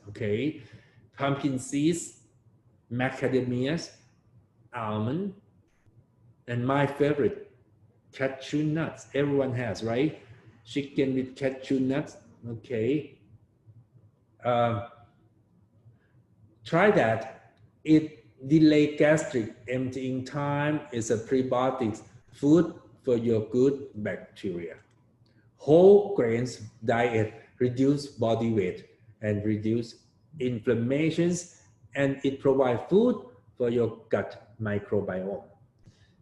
okay? Pumpkin seeds, macadamias, almond, and my favorite, cashew nuts. Everyone has, right? Chicken with cashew nuts, okay? Try that. It delay gastric emptying time. Is a prebiotic food for your good bacteria. Whole grains diet reduce body weight and reduce inflammations, and it provides food for your gut microbiome.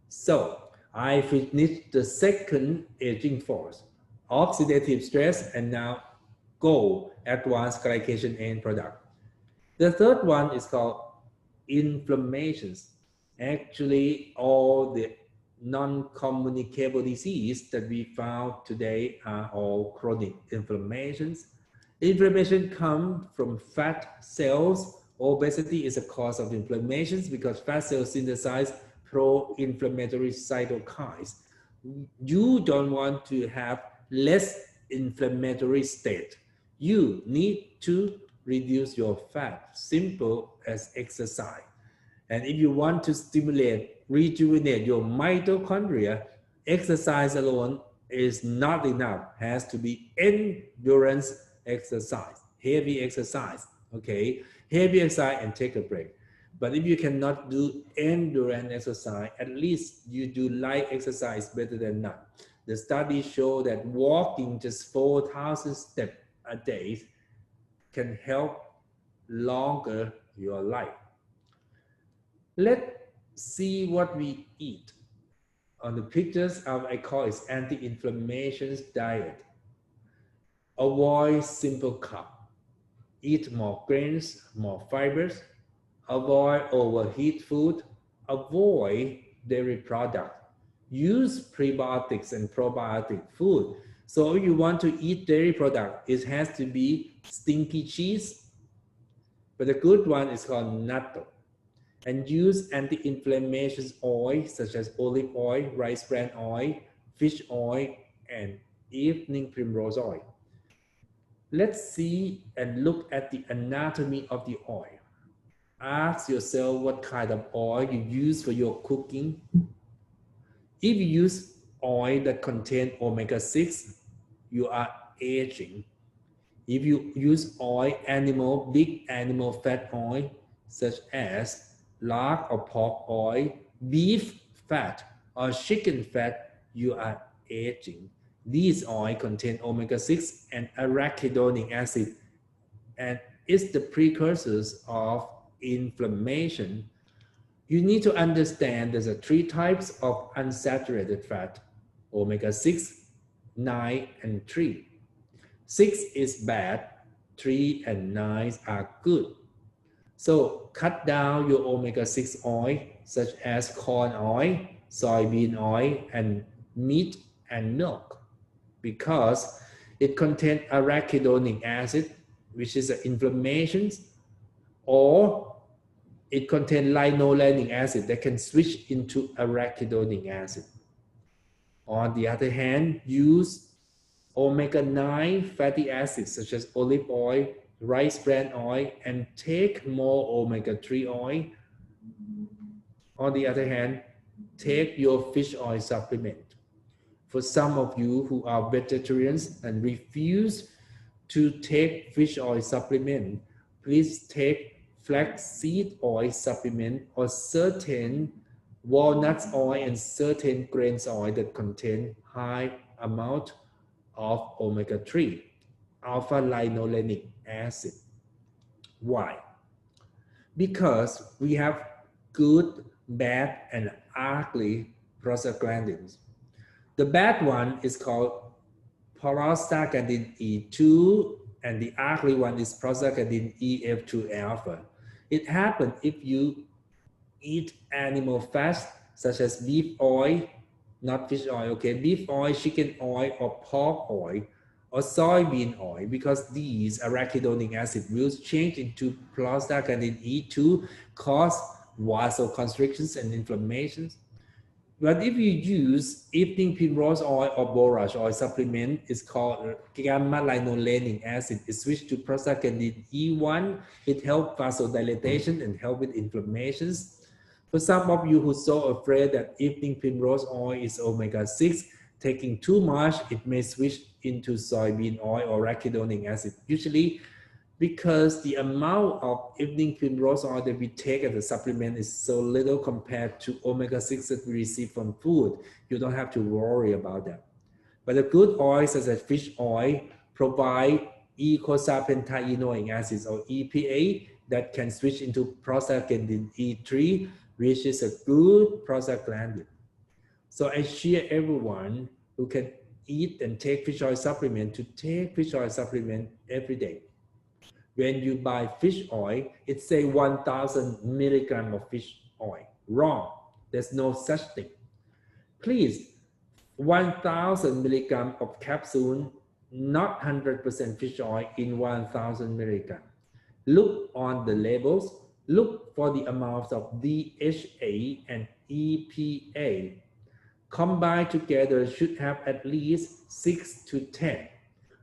So I finished the second aging force, oxidative stress, and now go advanced glycation end product. The third one is called inflammations. Actually, all the non-communicable disease that we found today are all chronic inflammations. Inflammation comes from fat cells. Obesity is a cause of inflammations because fat cells synthesize pro-inflammatory cytokines. You don't want to have less inflammatory state. You need to reduce your fat, simple as exercise. And if you want to stimulate, rejuvenate your mitochondria, exercise alone is not enough. It has to be endurance exercise, heavy exercise, okay? Heavy exercise and take a break. But if you cannot do endurance exercise, at least you do light exercise better than none. The studies show that walking just 4,000 steps a day can help longer your life. Let's see what we eat. On the pictures, I call it anti-inflammation diet. Avoid simple carb. Eat more grains, more fibers. Avoid overheat food. Avoid dairy product. Use prebiotics and probiotic food. So if you want to eat dairy product, it has to be stinky cheese. But the good one is called natto. And use anti-inflammation oil such as olive oil, rice bran oil, fish oil, and evening primrose oil. Let's see and look at the anatomy of the oil. Ask yourself what kind of oil you use for your cooking. If you use oil that contain omega-6, you are aging. If you use big animal fat oil, such as lard or pork oil, beef fat, or chicken fat, you are aging. These oils contain omega-6 and arachidonic acid, and it's the precursors of inflammation. You need to understand there's 3 types of unsaturated fat: omega-6, 9, and 3. 6 is bad, 3 and 9 are good. So cut down your omega-6 oil, such as corn oil, soybean oil, and meat and milk, because it contains arachidonic acid, which is an inflammation, or it contains linolenic acid that can switch into arachidonic acid. On the other hand, use omega-9 fatty acids such as olive oil, rice bran oil, and take more omega-3 oil. On the other hand, take your fish oil supplement. For some of you who are vegetarians and refuse to take fish oil supplement, please take flaxseed oil supplement or certain walnuts oil and certain grains oil that contain high amount of omega-3. alpha-linolenic acid. Why? Because we have good, bad, and ugly prostaglandins. The bad one is called prostaglandin E2, and the ugly one is prostaglandin EF2 alpha. It happens if you eat animal fats such as beef oil, not fish oil, okay, beef oil, chicken oil, or pork oil, or soybean oil, because these arachidonic acid will change into prostaglandin E2, cause vasoconstrictions and inflammations. But if you use evening primrose oil or borage oil supplement, it's called gamma-linolenic acid. It switched to prostaglandin E1. It helps vasodilatation and help with inflammations. For some of you who are so afraid that evening primrose oil is omega-6, taking too much, it may switch into soybean oil or arachidonic acid. Usually, because the amount of evening primrose oil that we take as a supplement is so little compared to omega-6 that we receive from food, you don't have to worry about that. But the good oils such as fish oil provide eicosapentaenoic acids or EPA that can switch into prostaglandin E3, which is a good prostaglandin. So I share everyone who can eat and take fish oil supplement to take fish oil supplement every day. When you buy fish oil, it say 1,000 milligrams of fish oil. Wrong. There's no such thing. Please, 1,000 milligrams of capsule, not 100% fish oil in 1,000 milligrams. Look on the labels. Look for the amounts of DHA and EPA. Combined together should have at least 6 to 10.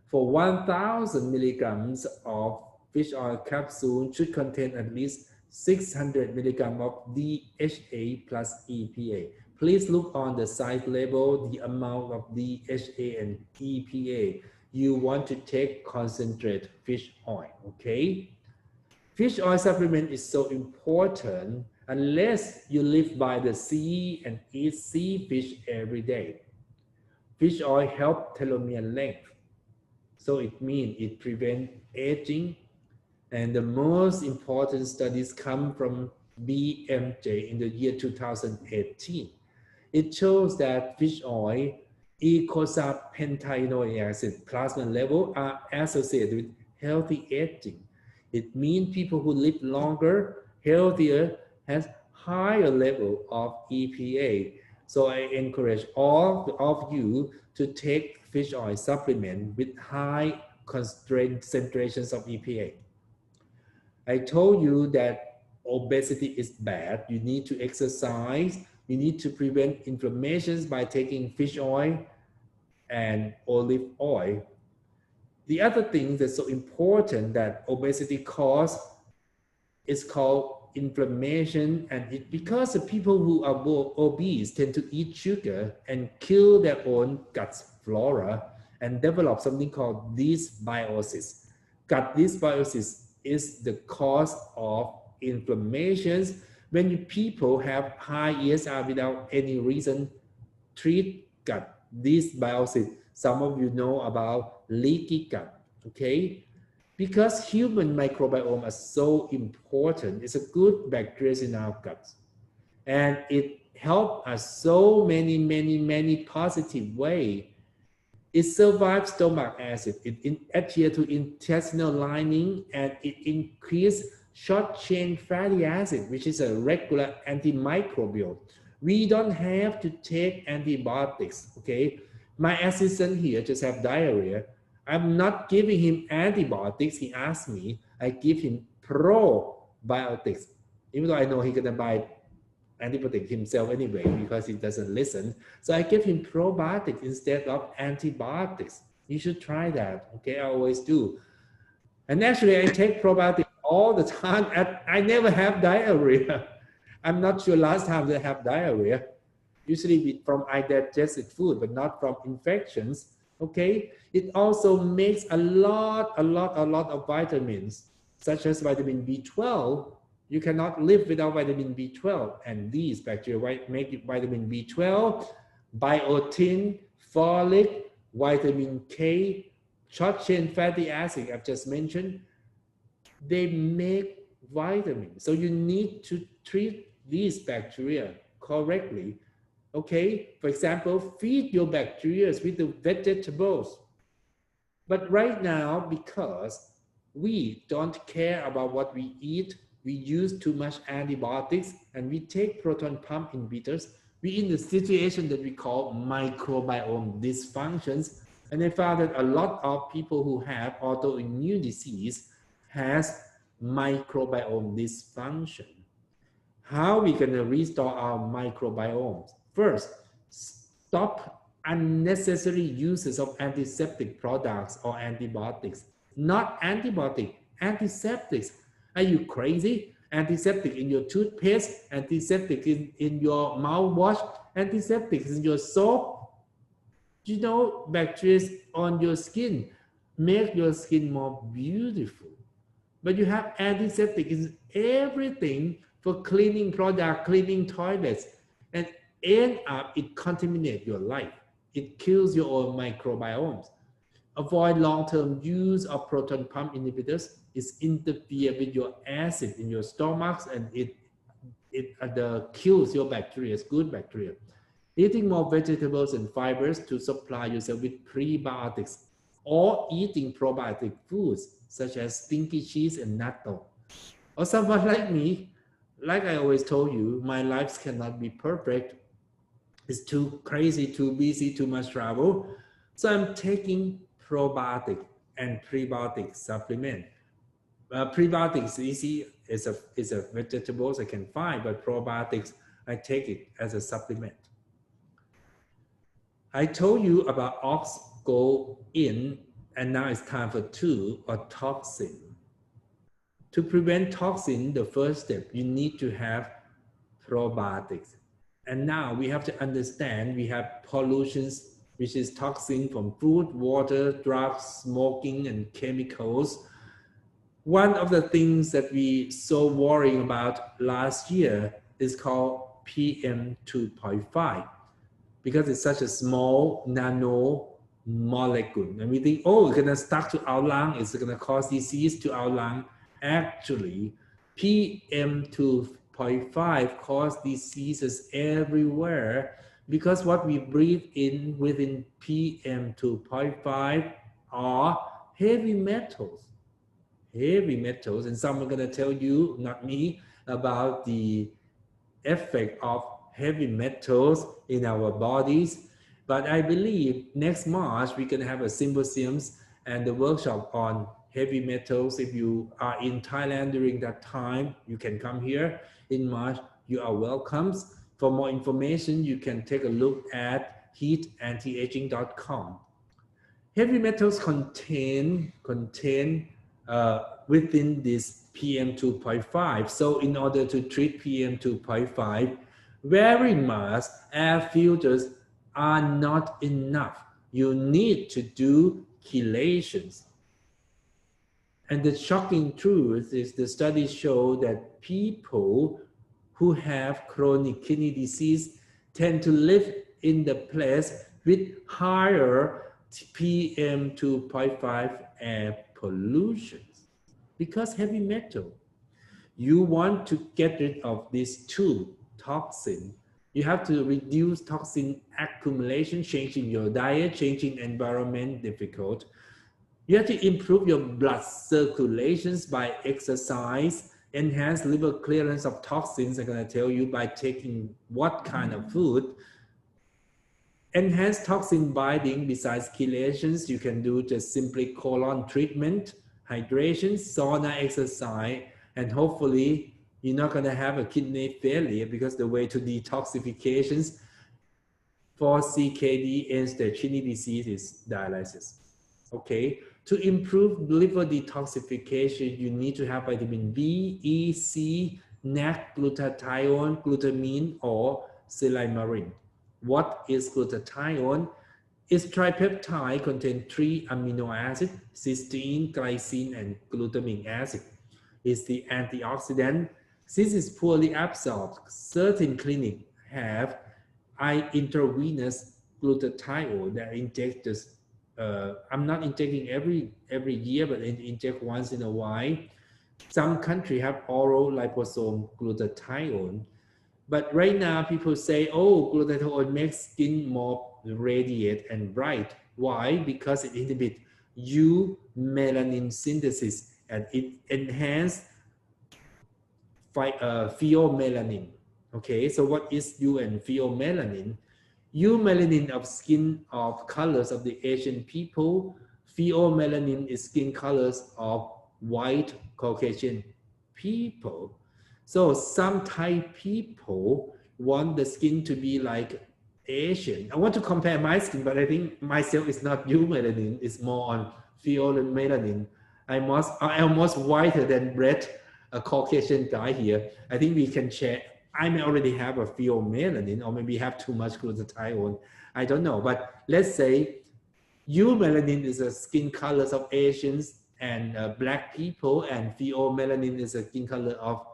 For 1,000 milligrams of fish oil capsule should contain at least 600 milligrams of DHA plus EPA. Please look on the side label, the amount of DHA and EPA. You want to take concentrate fish oil, okay? Fish oil supplement is so important unless you live by the sea and eat sea fish every day. Fish oil helps telomere length. So it means it prevents aging. And the most important studies come from BMJ in the year 2018. It shows that fish oil, eicosapentaenoic acid plasma level are associated with healthy aging. It means people who live longer, healthier, has higher level of EPA. So I encourage all of you to take fish oil supplement with high concentrations of EPA. I told you that obesity is bad. You need to exercise. You need to prevent inflammations by taking fish oil and olive oil. The other thing that's so important that obesity causes is called inflammation, and because the people who are obese tend to eat sugar and kill their own gut flora and develop something called dysbiosis. Gut dysbiosis is the cause of inflammations. When people have high ESR without any reason, treat gut dysbiosis. Some of you know about leaky gut, okay? Because human microbiome are so important. It's a good bacteria in our guts. And it helps us so many positive ways. It survives stomach acid. It adheres to intestinal lining, and it increases short-chain fatty acid, which is a regular antimicrobial. We don't have to take antibiotics, okay? My assistant here just have diarrhea. I'm not giving him antibiotics. He asked me, I give him probiotics. Even though I know he's gonna buy antibiotics himself anyway because he doesn't listen. So I give him probiotics instead of antibiotics. You should try that, okay? I always do. And actually I take probiotics all the time and I never have diarrhea. I'm not sure last time I have diarrhea. Usually from undigested food, but not from infections. Okay, it also makes a lot of vitamins, such as vitamin B12. You cannot live without vitamin B12, and these bacteria make vitamin B12, biotin, folic, vitamin K, short chain fatty acid I've just mentioned, they make vitamins. So you need to treat these bacteria correctly. Okay, for example, feed your bacteria with the vegetables. But right now, because we don't care about what we eat, we use too much antibiotics, and we take proton pump inhibitors, we're in the situation that we call microbiome dysfunctions. And I found that a lot of people who have autoimmune disease has microbiome dysfunction. How we going to restore our microbiomes? First, stop unnecessary uses of antiseptic products or antibiotics. Not antibiotic, antiseptics. Are you crazy? Antiseptic in your toothpaste, antiseptic in your mouthwash, antiseptic in your soap. You know, bacteria on your skin make your skin more beautiful. But you have antiseptic in everything for cleaning product, cleaning toilets, and end up it contaminates your life. It kills your own microbiomes. Avoid long-term use of proton pump inhibitors. It interferes with your acid in your stomachs, and it kills your bacteria, good bacteria. Eating more vegetables and fibers to supply yourself with prebiotics, or eating probiotic foods such as stinky cheese and natto. Or someone like me, like I always told you, my life cannot be perfect. It's too crazy, too busy, too much travel. So I'm taking probiotic and prebiotic supplement. Prebiotics easy is a vegetables I can find, but probiotics I take it as a supplement. I told you about ox go in, and now it's time for 2, or toxin. To prevent toxin, the first step, you need to have probiotics. And now we have to understand we have pollutions, which is toxin from food, water, drugs, smoking, and chemicals. One of the things that we so worrying about last year is called PM 2.5, because it's such a small nano molecule. And we think, oh, it's gonna stuck to our lung, it's gonna cause disease to our lung. Actually, PM 2.5 cause diseases everywhere, because what we breathe in within PM 2.5 are heavy metals. Heavy metals, and some are gonna tell you, not me, about the effect of heavy metals in our bodies. But I believe next March we're going to have a symposium and the workshop on heavy metals. If you are in Thailand during that time, you can come here in March. You are welcome. For more information, you can take a look at heatantiaging.com. Heavy metals contain within this PM 2.5. So in order to treat PM 2.5, wearing masks, air filters are not enough. You need to do chelations. And the shocking truth is the studies show that people who have chronic kidney disease tend to live in the place with higher PM 2.5 air pollution. Because heavy metal, you want to get rid of these 2 toxins. You have to reduce toxin accumulation, changing your diet, changing environment difficult. You have to improve your blood circulations by exercise, enhance liver clearance of toxins, I'm going to tell you by taking what kind of food. Enhance toxin binding. Besides chelations, you can do just simply colon treatment, hydration, sauna, exercise, and hopefully you're not going to have a kidney failure, because the way to detoxifications for CKD end-stage kidney disease is dialysis. Okay, to improve liver detoxification, you need to have vitamin B, E, C, NAC, glutathione, glutamine, or silymarin. What is glutathione? Its tripeptide contains 3 amino acids, cysteine, glycine, and glutamic acid. It's the antioxidant. Since it's poorly absorbed, certain clinics have intravenous glutathione that inject I'm not injecting every year, but inject once in a while. Some country have oral liposome glutathione, but right now people say, oh, glutathione makes skin more radiant and bright. Why? Because it inhibits eumelanin synthesis and it enhances pheomelanin. Okay, so what is U and pheomelanin? Eumelanin of skin of colors of the Asian people. Pheomelanin is skin colors of white Caucasian people. So some Thai people want the skin to be like Asian. I want to compare my skin, but I think myself is not eumelanin. It's more on pheomelanin. I'm almost whiter than red, a Caucasian guy here. I think we can share. I may already have a pheomelanin, or maybe have too much glutathione. I don't know. But let's say eumelanin is the skin colors of Asians and black people, and pheomelanin is the skin color of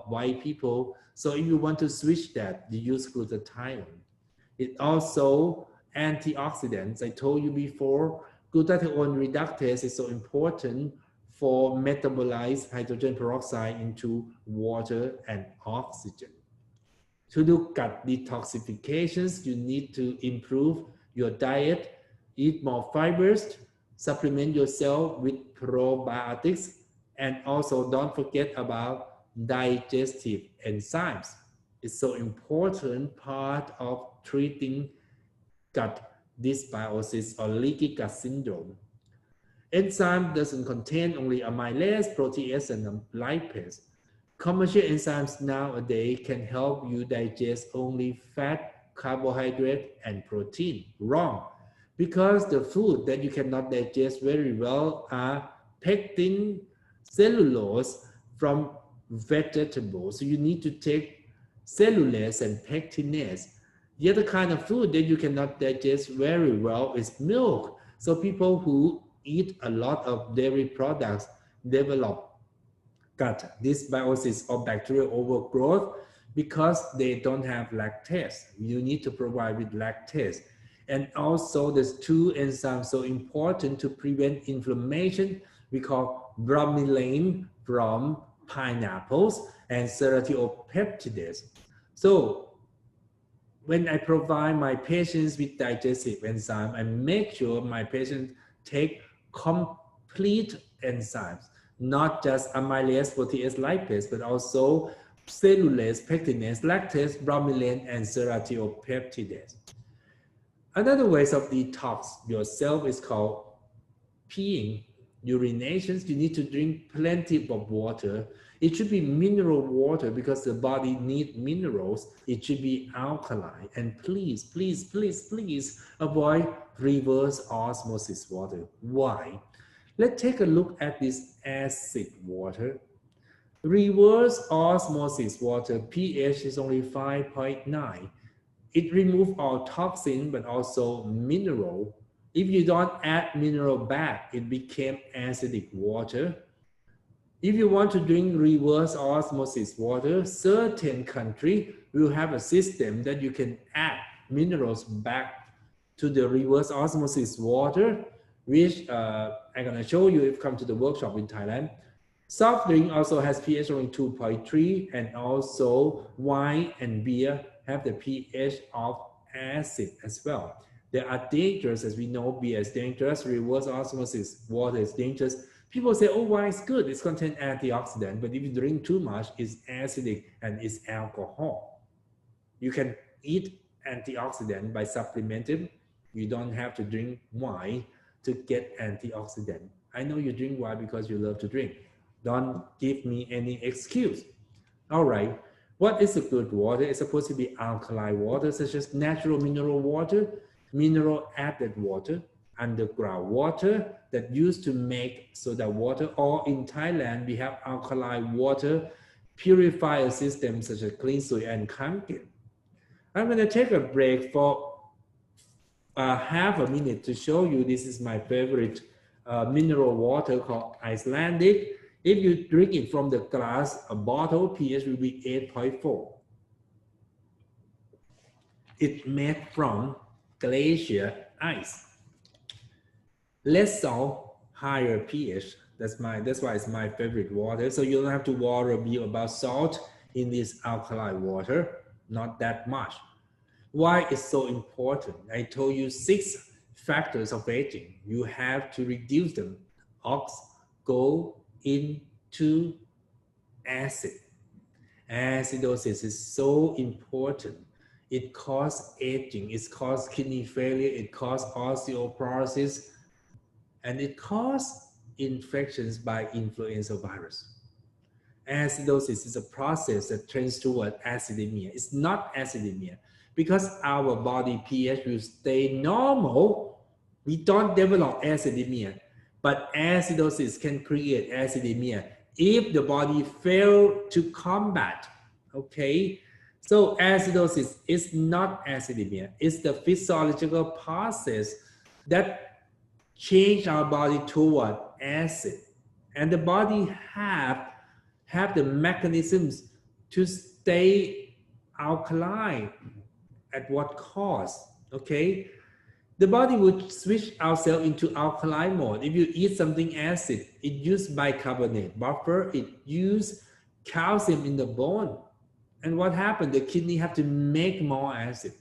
white people. So if you want to switch that, you use glutathione. It also antioxidants. I told you before, glutathione reductase is so important for metabolize hydrogen peroxide into water and oxygen. To do gut detoxifications, you need to improve your diet, eat more fibers, supplement yourself with probiotics, and also don't forget about digestive enzymes. It's so important part of treating gut dysbiosis or leaky gut syndrome. Enzyme doesn't contain only amylase, protease, and lipase. Commercial enzymes nowadays can help you digest only fat, carbohydrate, and protein. Wrong, because the food that you cannot digest very well are pectin, cellulose from vegetables. So you need to take cellulase and pectinase. The other kind of food that you cannot digest very well is milk. So people who eat a lot of dairy products develop gut dysbiosis or bacterial overgrowth because they don't have lactase. You need to provide with lactase. And also there's two enzymes so important to prevent inflammation. We call bromelain from pineapples and ceratopeptidase. So when I provide my patients with digestive enzyme, I make sure my patients take complete enzymes, not just amylase, protease, lipase, but also cellulase, pectinase, lactase, bromelain, and ceratopeptidase. Another ways of detox yourself is called peeing, urinations. You need to drink plenty of water. It should be mineral water because the body needs minerals. It should be alkaline. And please, please, please, please avoid reverse osmosis water. Why? Let's take a look at this acid water. Reverse osmosis water, pH is only 5.9. It removes all toxin, but also mineral. If you don't add mineral back, it became acidic water. If you want to drink reverse osmosis water, certain country will have a system that you can add minerals back to the reverse osmosis water, which I'm going to show you if you come to the workshop in Thailand. Soft drink also has pH only 2.3, and also wine and beer have the pH of acid as well. They are dangerous, as we know, beer is dangerous, reverse osmosis water is dangerous. People say, oh, wine is good, it's contains antioxidant, but if you drink too much, it's acidic and it's alcohol. You can eat antioxidant by supplementing. You don't have to drink wine to get antioxidant. I know you drink wine because you love to drink. Don't give me any excuse. All right, what is a good water? It's supposed to be alkaline water, such as natural mineral water, mineral added water, underground water that used to make soda water, or in Thailand, we have alkaline water purifier systems such as Clean Sui and Kangen. I'm going to take a break for half a minute to show you. This is my favorite mineral water called Icelandic. If you drink it from the glass, a bottle, pH will be 8.4. It's made from glacier ice. Less salt, higher pH. That's why it's my favorite water. So you don't have to worry about salt in this alkali water, not that much. Why it's so important? I told you 6 factors of aging. You have to reduce them. Ox go into acid. Acidosis is so important. It causes aging, it causes kidney failure, it causes osteoporosis, and it causes infections by influenza virus. Acidosis is a process that trends toward acidemia. It's not acidemia. Because our body pH will stay normal, we don't develop acidemia. But acidosis can create acidemia if the body fails to combat. Okay? So acidosis is not acidemia. It's the physiological process that change our body toward acid. And the body have the mechanisms to stay alkaline. At what cost? Okay, the body would switch ourselves into alkaline mode. If you eat something acid, it use bicarbonate buffer, it use calcium in the bone. And what happened? The kidney have to make more acid.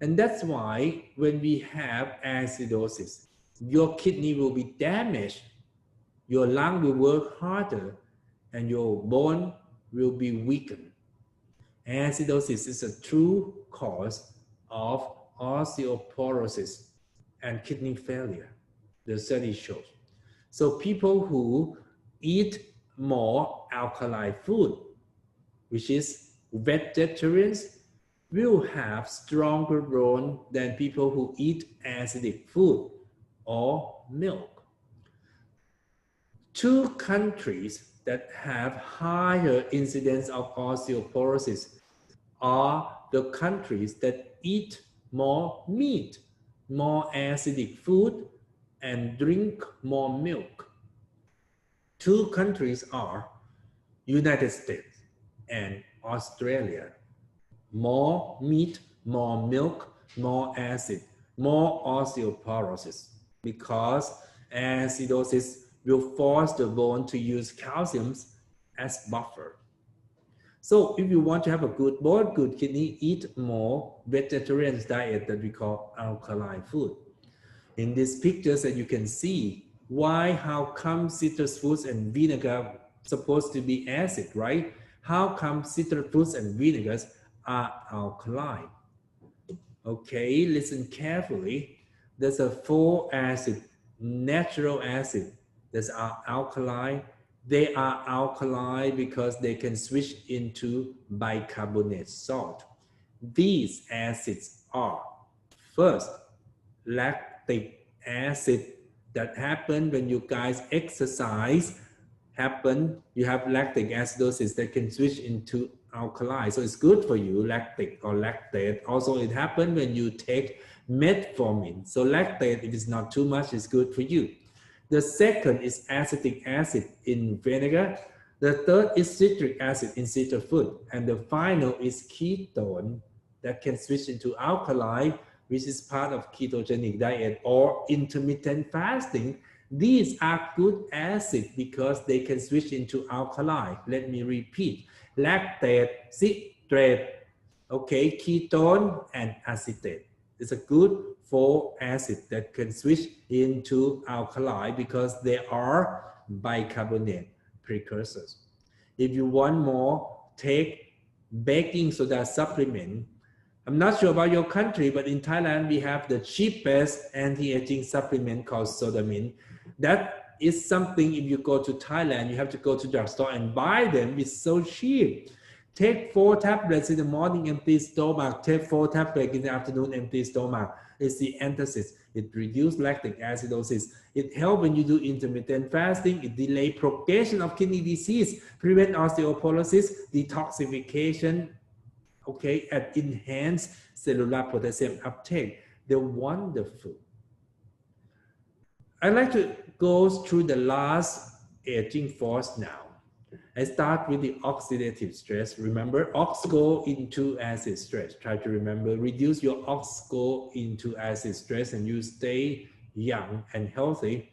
And that's why when we have acidosis, your kidney will be damaged, your lung will work harder, and your bone will be weakened. Acidosis is a true cause of osteoporosis and kidney failure, the study shows. So people who eat more alkali food, which is vegetarians, will have stronger bone than people who eat acidic food or milk. 2 countries that have higher incidence of osteoporosis are the countries that eat more meat, more acidic food, and drink more milk. 2 countries are United States and Australia. More meat, more milk, more acid, more osteoporosis, because acidosis will force the bone to use calcium as buffer. So if you want to have a good bone, good kidney, eat more vegetarian diet that we call alkaline food. In these pictures that you can see, how come citrus fruits and vinegar supposed to be acid, right? How come citrus fruits and vinegars are alkaline? Okay, listen carefully. There's a 4 acid, natural acid, that are alkaline. They are alkaline because they can switch into bicarbonate salt. These acids are, first, lactic acid that happen when you guys exercise. You have lactic acidosis that can switch into alkali. So it's good for you, lactic or lactate. Also, it happens when you take metformin. So lactate, if it's not too much, is good for you. The second is acetic acid in vinegar. The third is citric acid in citrus fruit. And the final is ketone that can switch into alkali, which is part of ketogenic diet or intermittent fasting. These are good acids because they can switch into alkali. Let me repeat. Lactate, citrate, okay, ketone, and acetate. It's a good 4 acids that can switch into alkali because they are bicarbonate precursors. If you want more, take baking soda supplement. I'm not sure about your country, but in Thailand, we have the cheapest anti-aging supplement called Sodamine. That is something, if you go to Thailand, you have to go to the drugstore and buy them. It's so cheap. Take 4 tablets in the morning, empty stomach. Take 4 tablets in the afternoon, empty stomach. It's the antacid. It reduces lactic acidosis. It helps when you do intermittent fasting. It delays progression of kidney disease, prevent osteoporosis, detoxification, okay, and enhance cellular potassium uptake. They're wonderful. I'd like to go through the last aging force now. I start with the oxidative stress. Remember, ox go into acid stress. Try to remember, reduce your ox go into acid stress and you stay young and healthy.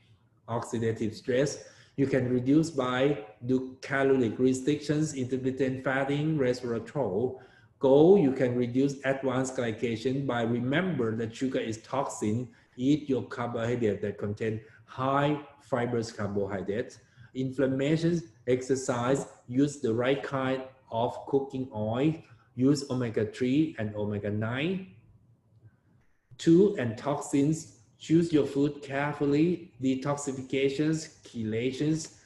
Oxidative stress, you can reduce by do caloric restrictions, intermittent fasting, resveratrol. Goal, you can reduce advanced glycation by remember that sugar is toxin. Eat your carbohydrate that contain high fibrous carbohydrates. Inflammation, exercise, use the right kind of cooking oil, use omega-3 and omega-9. 2. And toxins, choose your food carefully, detoxifications, chelations,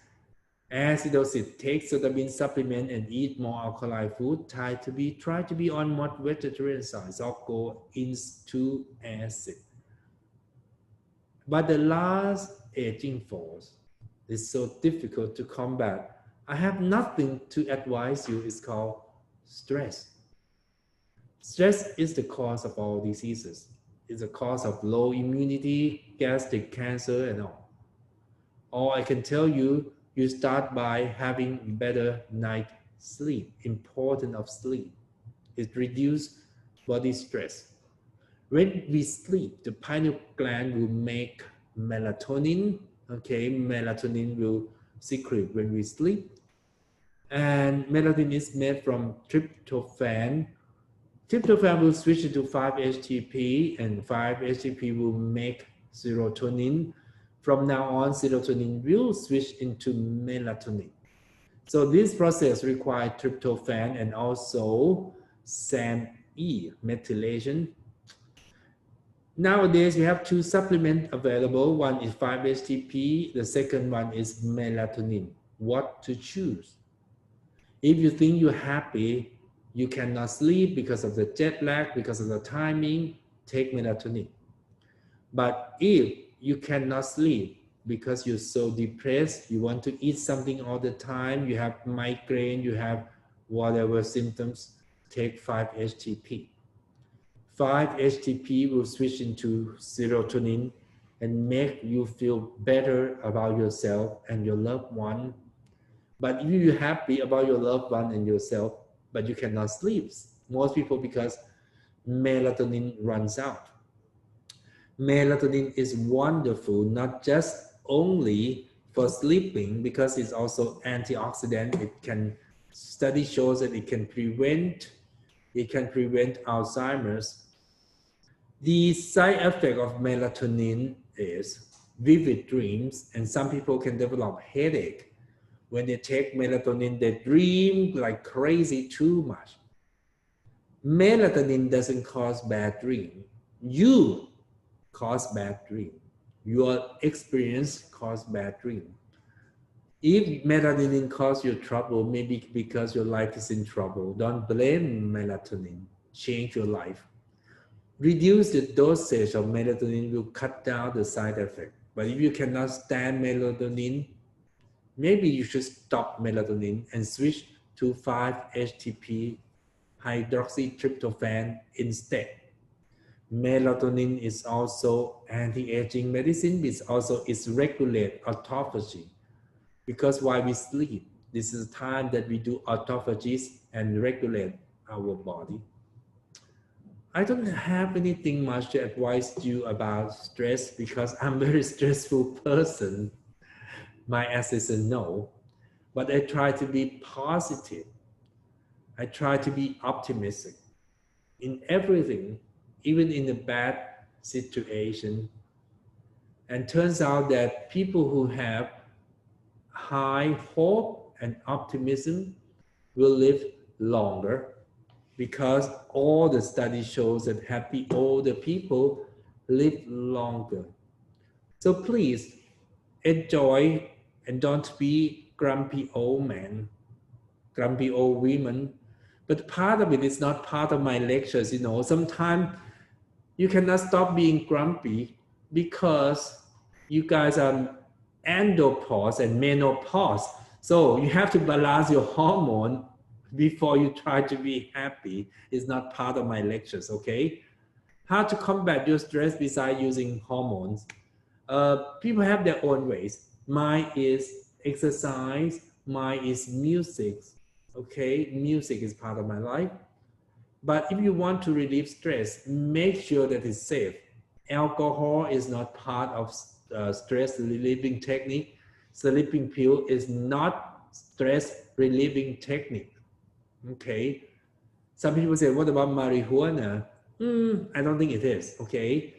acidosis, take vitamin supplement and eat more alkaline food. Try to be on more vegetarian side or go into acid. But the last aging force is so difficult to combat. I have nothing to advise you. It's called stress. Stress is the cause of all diseases. It's the cause of low immunity, gastric cancer, and all. All I can tell you, you start by having better night sleep. Importance of sleep. It reduces body stress. When we sleep, the pineal gland will make melatonin. Okay, melatonin will secrete when we sleep. And melatonin is made from tryptophan. Tryptophan will switch to 5-HTP, and 5-HTP will make serotonin. From now on, serotonin will switch into melatonin. So this process requires tryptophan and also SAMe, methylation. Nowadays, we have two supplements available. One is 5-HTP, the second one is melatonin. What to choose? If you think you're happy, you cannot sleep because of the jet lag, because of the timing, take melatonin. But if you cannot sleep because you're so depressed, you want to eat something all the time, you have migraine, you have whatever symptoms, take 5-HTP. 5-HTP will switch into serotonin and make you feel better about yourself and your loved one. But if you're happy about your loved one and yourself, but you cannot sleep, most people, because melatonin runs out. Melatonin is wonderful, not just only for sleeping, because it's also antioxidant. It can, study shows that it can prevent Alzheimer's. The side effect of melatonin is vivid dreams, and some people can develop headache. When they take melatonin, they dream like crazy too much. Melatonin doesn't cause bad dream. You cause bad dream. Your experience cause bad dream. If melatonin cause you trouble, maybe because your life is in trouble. Don't blame melatonin. Change your life. Reduce the dosage of melatonin will cut down the side effect. But if you cannot stand melatonin, maybe you should stop melatonin and switch to 5-HTP hydroxytryptophan instead. Melatonin is also anti-aging medicine, but also it regulates autophagy. Because while we sleep, this is the time that we do autophagy and regulate our body. I don't have anything much to advise you about stress because I'm a very stressful person. My assistant knows, but I try to be positive. I try to be optimistic in everything, even in a bad situation. And turns out that people who have high hope and optimism will live longer, because all the studies shows that happy older people live longer. So please enjoy and don't be grumpy old man, grumpy old women. But part of it is not part of my lectures, you know. Sometimes you cannot stop being grumpy because you guys are andropause and menopause. So you have to balance your hormone before you try to be happy. It's not part of my lectures, okay? How to combat your stress besides using hormones? People have their own ways. Mine is exercise, mine is music, okay? Music is part of my life. But if you want to relieve stress, make sure that it's safe. Alcohol is not part of stress relieving technique. Sleeping pill is not stress relieving technique. Okay. Some people say, what about marijuana? I don't think it is. Okay.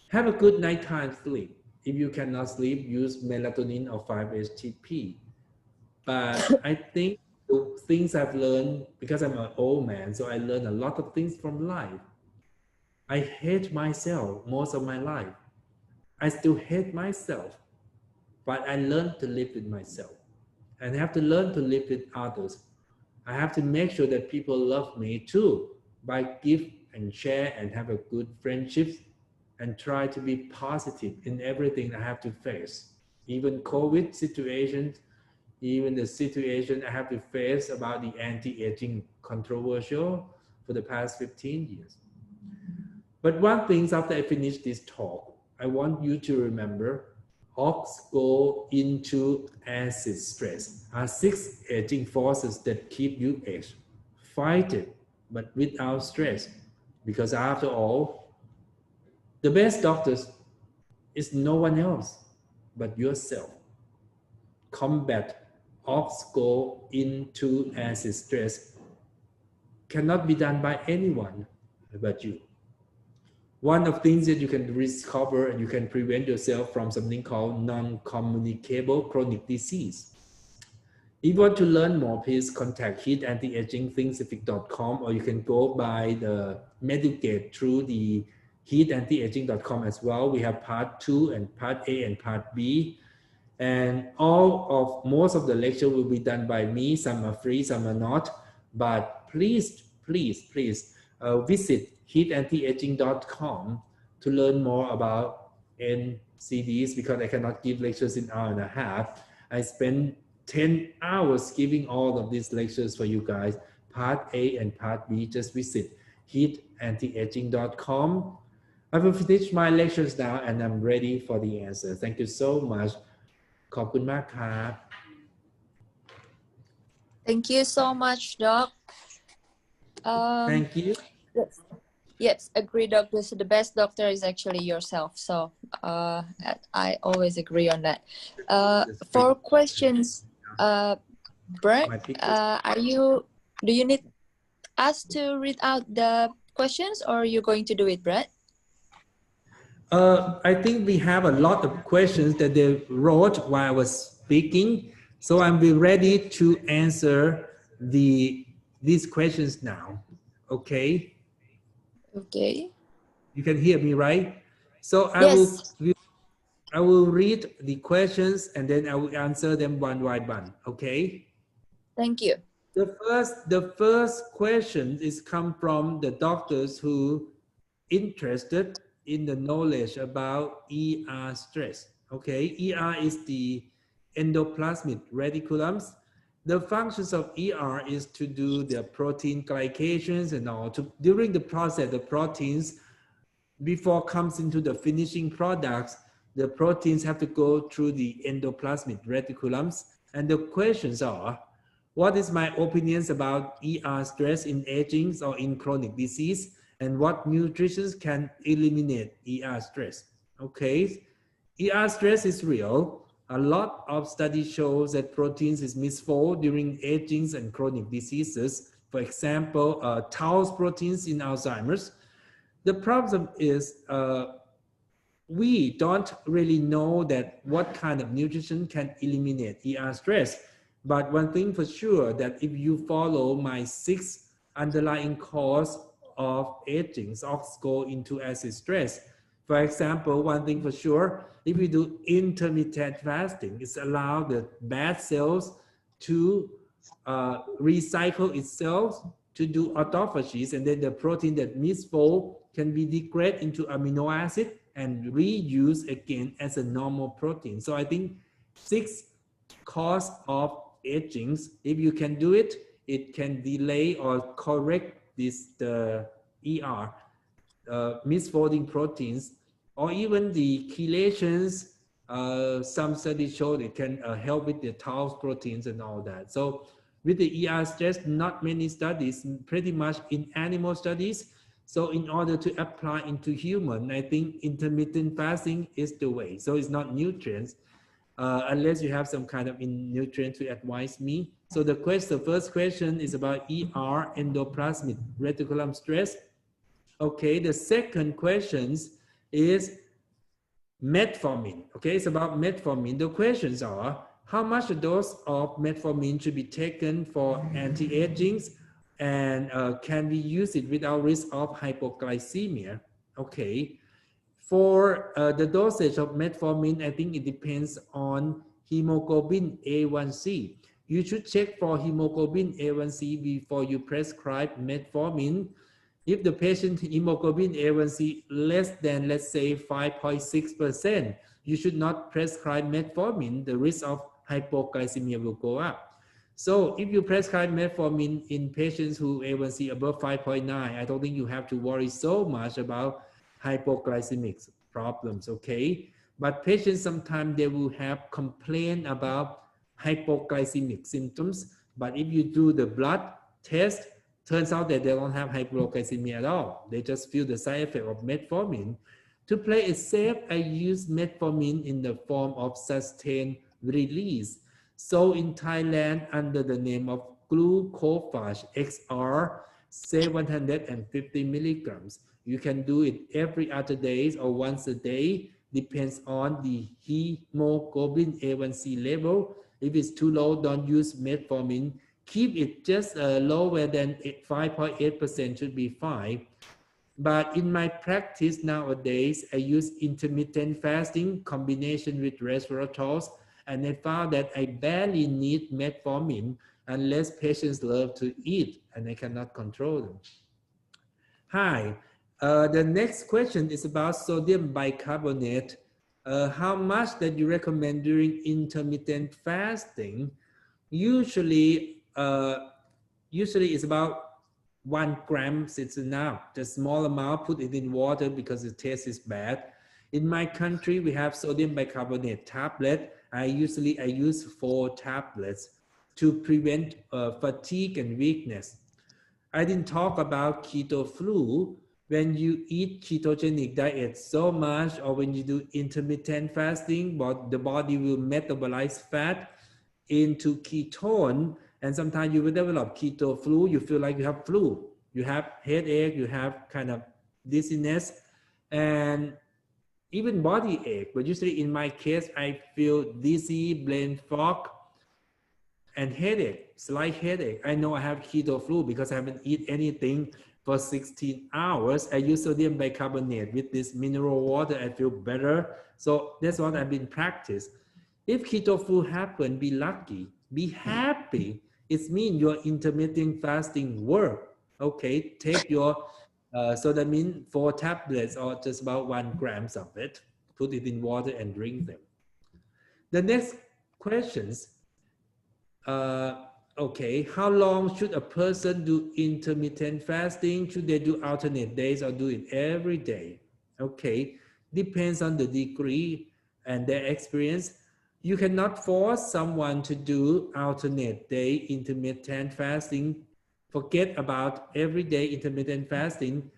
Have a good nighttime sleep. If you cannot sleep, use melatonin or 5-HTP. But I think the things I've learned, because I'm an old man, so I learned a lot of things from life. I hate myself most of my life. I still hate myself, but I learned to live with myself. And I have to learn to live with others. I have to make sure that people love me too by give and share and have a good friendships and try to be positive in everything I have to face. Even COVID situations, even the situation I have to face about the anti-aging controversial for the past 15 years. But one thing after I finish this talk, I want you to remember ox go into acid stress are 6 aging forces that keep you aged. Fight it, but without stress. Because after all, the best doctors is no one else but yourself. Combat ox go into acid stress cannot be done by anyone but you. One of the things that you can recover and you can prevent yourself from something called non-communicable chronic disease. If you want to learn more, please contact heatantiagingthinkcific.com, or you can go by the Medicate through the heatantiaging.com as well. We have part 2 and part A and part B. And most of the lecture will be done by me. Some are free, some are not. But please visit heatantiaging.com to learn more about NCDs, because I cannot give lectures in an hour and a half. I spend 10 hours giving all of these lectures for you guys. Part A and part B, just visit heatantiaging.com. I will finish my lectures now and I'm ready for the answer. Thank you so much. ขอบคุณมากครับ Thank you so much, Doc. Thank you. Yes, agree, doctor. So the best doctor is actually yourself. So I always agree on that. For questions, Brett, do you need us to read out the questions, or are you going to do it, Brett? I think we have a lot of questions that they wrote while I was speaking. So I'm ready to answer these questions now. Okay? Okay. You can hear me, right? So I will read the questions and then I will answer them one by one. Okay? Thank you. The first question is come from the doctors who interested in the knowledge about ER stress. Okay, ER is the endoplasmic reticulums. The functions of ER is to do the protein glycations and all. During the process, the proteins, before comes into the finishing products, the proteins have to go through the endoplasmic reticulums. And the questions are, what is my opinions about ER stress in aging or in chronic disease? And what nutrition can eliminate ER stress? Okay, ER stress is real. A lot of studies show that proteins is misfold during aging and chronic diseases. For example, tau proteins in Alzheimer's. The problem is we don't really know that what kind of nutrition can eliminate ER stress. But one thing for sure, that if you follow my 6 underlying cause of aging, ox go into acid stress. For example, one thing for sure, if we do intermittent fasting, it's allow the bad cells to recycle itself to do autophagy, and then the protein that misfold can be degraded into amino acid and reused again as a normal protein. So I think 6 cause of aging, if you can do it, it can delay or correct the ER, misfolding proteins, or even the chelations. Some studies show it can help with the tau proteins and all that. So with the ER stress, not many studies, pretty much in animal studies, So in order to apply into human, I think intermittent fasting is the way. So it's not nutrients, unless you have some kind of nutrient to advise me. So the first question is about ER, endoplasmic reticulum stress. Okay, the second question is metformin. Okay, it's about metformin. The questions are, how much a dose of metformin should be taken for anti-aging, and can we use it without risk of hypoglycemia? Okay, for the dosage of metformin, I think it depends on hemoglobin A1C. You should check for hemoglobin A1C before you prescribe metformin. If the patient hemoglobin A1C less than, let's say, 5.6%, you should not prescribe metformin. The risk of hypoglycemia will go up. So if you prescribe metformin in patients who A1C above 5.9, I don't think you have to worry so much about hypoglycemic problems, okay? But patients sometimes they will have complaint about hypoglycemic symptoms. But if you do the blood test, turns out that they don't have hypoglycemia at all. They just feel the side effect of metformin. To play it safe, I use metformin in the form of sustained release. So in Thailand, under the name of glucophage XR, 750 milligrams. You can do it every other day or once a day, depends on the hemoglobin A1C level. If it's too low, don't use metformin. Keep it just lower than 5.8% should be fine. But in my practice nowadays, I use intermittent fasting combination with resveratrol, and I found that I barely need metformin unless patients love to eat and I cannot control them. Hi, the next question is about sodium bicarbonate. How much that you recommend during intermittent fasting? Usually it's about 1 gram, it's enough. The small amount, put it in water because the taste is bad. In my country, we have sodium bicarbonate tablet. I use 4 tablets to prevent fatigue and weakness. I didn't talk about keto flu. When you eat ketogenic diet so much, or when you do intermittent fasting, but the body will metabolize fat into ketone, and sometimes you will develop keto flu. You feel like you have flu. You have headache, you have kind of dizziness, and even body ache. But usually in my case, I feel dizzy, brain fog, and headache, slight headache. I know I have keto flu because I haven't eaten anything for 16 hours. I use sodium bicarbonate with this mineral water. I feel better. So that's what I've been practicing. If keto flu happen, be lucky, be happy. It means your intermittent fasting work. Okay, take your so that means 4 tablets or just about 1 gram of it. Put it in water and drink them. The next questions. Okay, how long should a person do intermittent fasting? Should they do alternate days or do it every day? Okay, depends on the degree and their experience. You cannot force someone to do alternate day intermittent fasting. Forget about everyday intermittent fasting.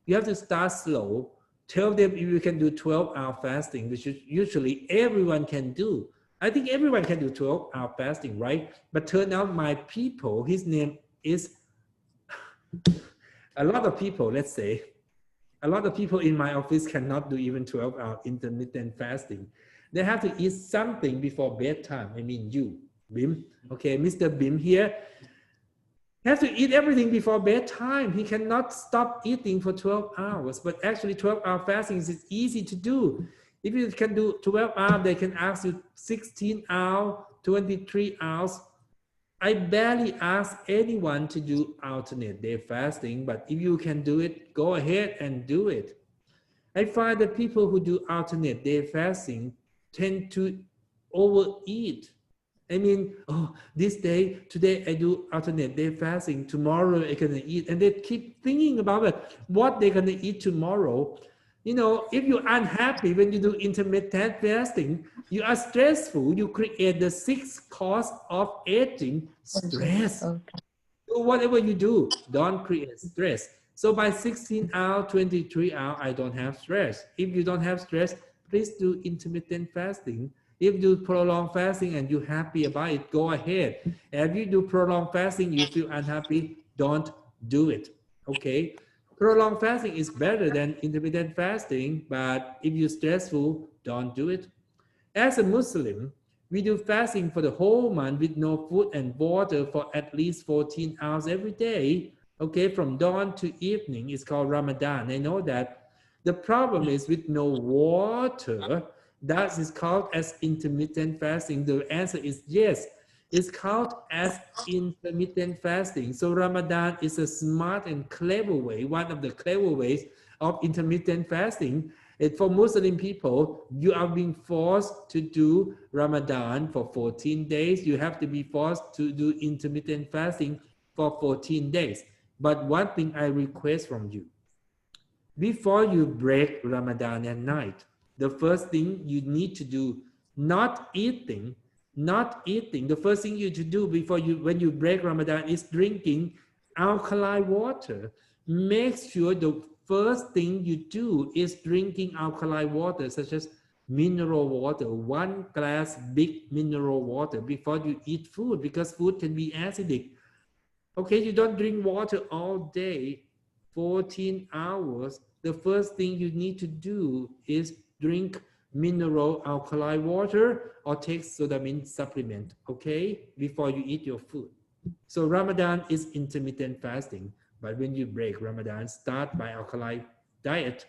You have to start slow. Tell them if you can do 12-hour fasting, which usually everyone can do. I think everyone can do 12-hour fasting, right? But turn out my people, his name is a lot of people, let's say, a lot of people in my office cannot do even 12-hour intermittent fasting. They have to eat something before bedtime. I mean, you, Bim. Okay, Mr. Bim here has to eat everything before bedtime. He cannot stop eating for 12 hours. But actually, 12-hour fasting is easy to do. If you can do 12 hours, they can ask you 16 hours, 23 hours. I barely ask anyone to do alternate day fasting, but if you can do it, go ahead and do it. I find that people who do alternate day fasting tend to overeat. I mean, oh, this day, today I do alternate day fasting, tomorrow I'm gonna eat, and they keep thinking about it, what they're gonna eat tomorrow. You know, if you're unhappy when you do intermittent fasting, you are stressful, you create the 6th cause of aging, stress. Okay. So whatever you do, don't create stress. So by 16 hours, 23 hours, I don't have stress. If you don't have stress, please do intermittent fasting. If you do prolonged fasting and you're happy about it, go ahead. If you do prolonged fasting, you feel unhappy, don't do it. Okay? Prolonged fasting is better than intermittent fasting, but if you're stressful, don't do it. As a Muslim, we do fasting for the whole month with no food and water for at least 14 hours every day. Okay, from dawn to evening. It's called Ramadan. I know that. The problem is with no water, that is called as intermittent fasting. The answer is yes. It's called as intermittent fasting. So Ramadan is a smart and clever way, one of the clever ways of intermittent fasting. For Muslim people, you are being forced to do Ramadan for 14 days. You have to be forced to do intermittent fasting for 14 days. But one thing I request from you, before you break Ramadan at night, the first thing you need to do, not eating. The first thing you to do when you break Ramadan is drinking alkaline water. Make sure the first thing you do is drinking alkaline water, such as mineral water, 1 glass big mineral water before you eat food, because food can be acidic. Okay, you don't drink water all day, 14 hours. The first thing you need to do is drink mineral alkaline water or take sodamine supplement, okay, before you eat your food. So Ramadan is intermittent fasting, but when you break Ramadan, start by alkaline diet.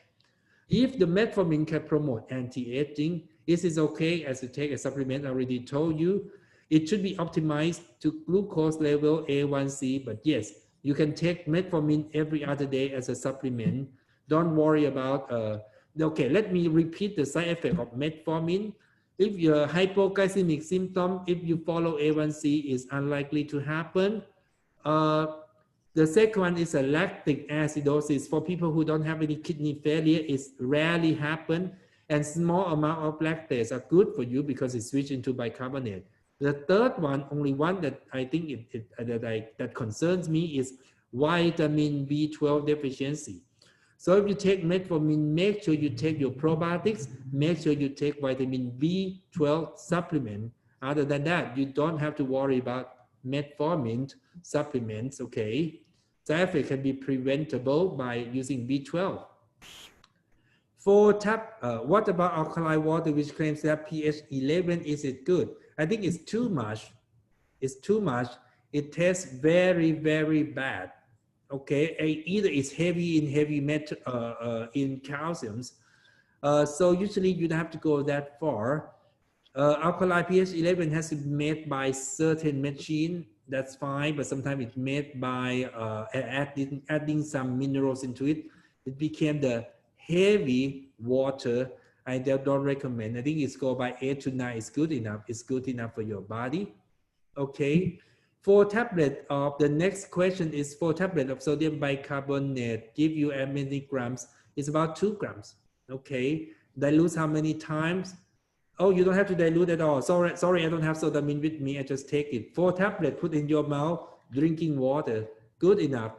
If the metformin can promote anti-aging, this is okay as to take a supplement. I already told you. It should be optimized to glucose level A1C, but yes, you can take metformin every other day as a supplement. Don't worry about, okay, let me repeat the side effect of metformin. If your hypoglycemic symptom, if you follow A1C, is unlikely to happen. The second one is a lactic acidosis. For people who don't have any kidney failure, it rarely happen. And small amount of lactase are good for you because it's switched into bicarbonate. The third one, only one that I think that concerns me, is vitamin B12 deficiency. So if you take metformin, make sure you take your probiotics, make sure you take vitamin B12 supplement. Other than that, you don't have to worry about metformin supplements, okay? Side effect can be preventable by using B12. What about alkaline water, which claims that pH 11? Is it good? I think it's too much. It's too much. It tastes very, very bad. Okay, either it's heavy in in calciums. So usually you don't have to go that far. Alkaline pH 11 has to be made by certain machine. That's fine, but sometimes it's made by adding some minerals into it. It became the heavy water. I don't recommend. I think it's go by 8 to 9 is good enough. It's good enough for your body. Okay. 4 tablets of the next question is 4 tablets of sodium bicarbonate give you how many grams? It's about 2 grams. Okay. Dilute how many times? Oh, you don't have to dilute at all. Sorry, I don't have sodamine with me. I just take it. 4 tablets, put in your mouth, drinking water. Good enough.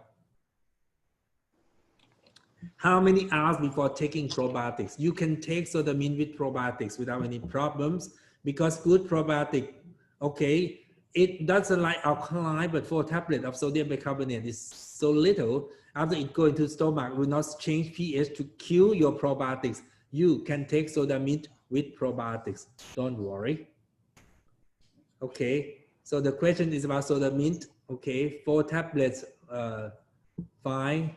How many hours before taking probiotics? You can take sodamine with probiotics without any problems, because good probiotic, okay, it doesn't like alkaline, but 4 tablets of sodium bicarbonate is so little. After it goes into the stomach, it will not change pH to kill your probiotics. You can take sodamine with probiotics. Don't worry. Okay, so the question is about sodamine. Okay, 4 tablets, fine.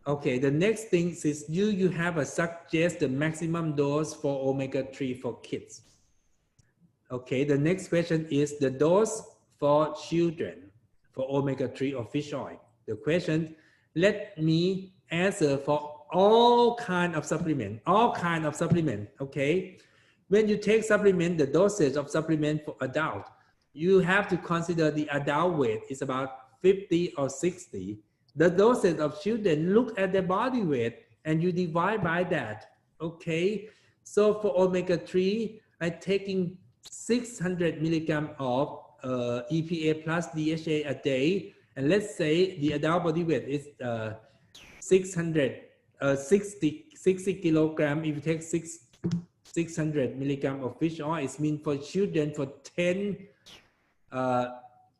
Okay, the next thing is you have a suggest the maximum dose for omega-3 for kids. Okay, the next question is the dose for children for omega-3 or fish oil. The question, let me answer for all kind of supplement, okay? When you take supplement, the dosage of supplement for adult, you have to consider the adult weight is about 50 or 60. The dosage of children, look at their body weight and you divide by that, okay? So for omega-3, I'm taking 600 milligram of EPA plus DHA a day. And let's say the adult body weight is 60 kilogram. If you take 600 milligram of fish oil, it means for children for 10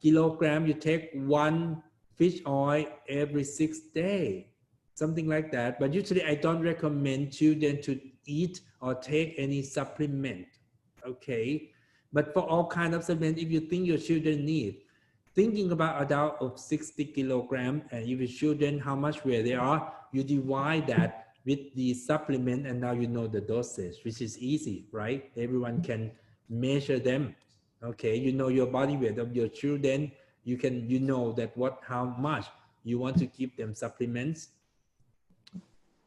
kilogram, you take 1 fish oil every 6 days, something like that. But usually I don't recommend children to eat or take any supplement, okay? But for all kinds of supplement, if you think your children need, thinking about adult of 60 kilogram, and if your children, how much weight they are, you divide that with the supplement, and now you know the dosage, which is easy, right? Everyone can measure them. Okay, you know your body weight of your children. You know that how much you want to give them supplements.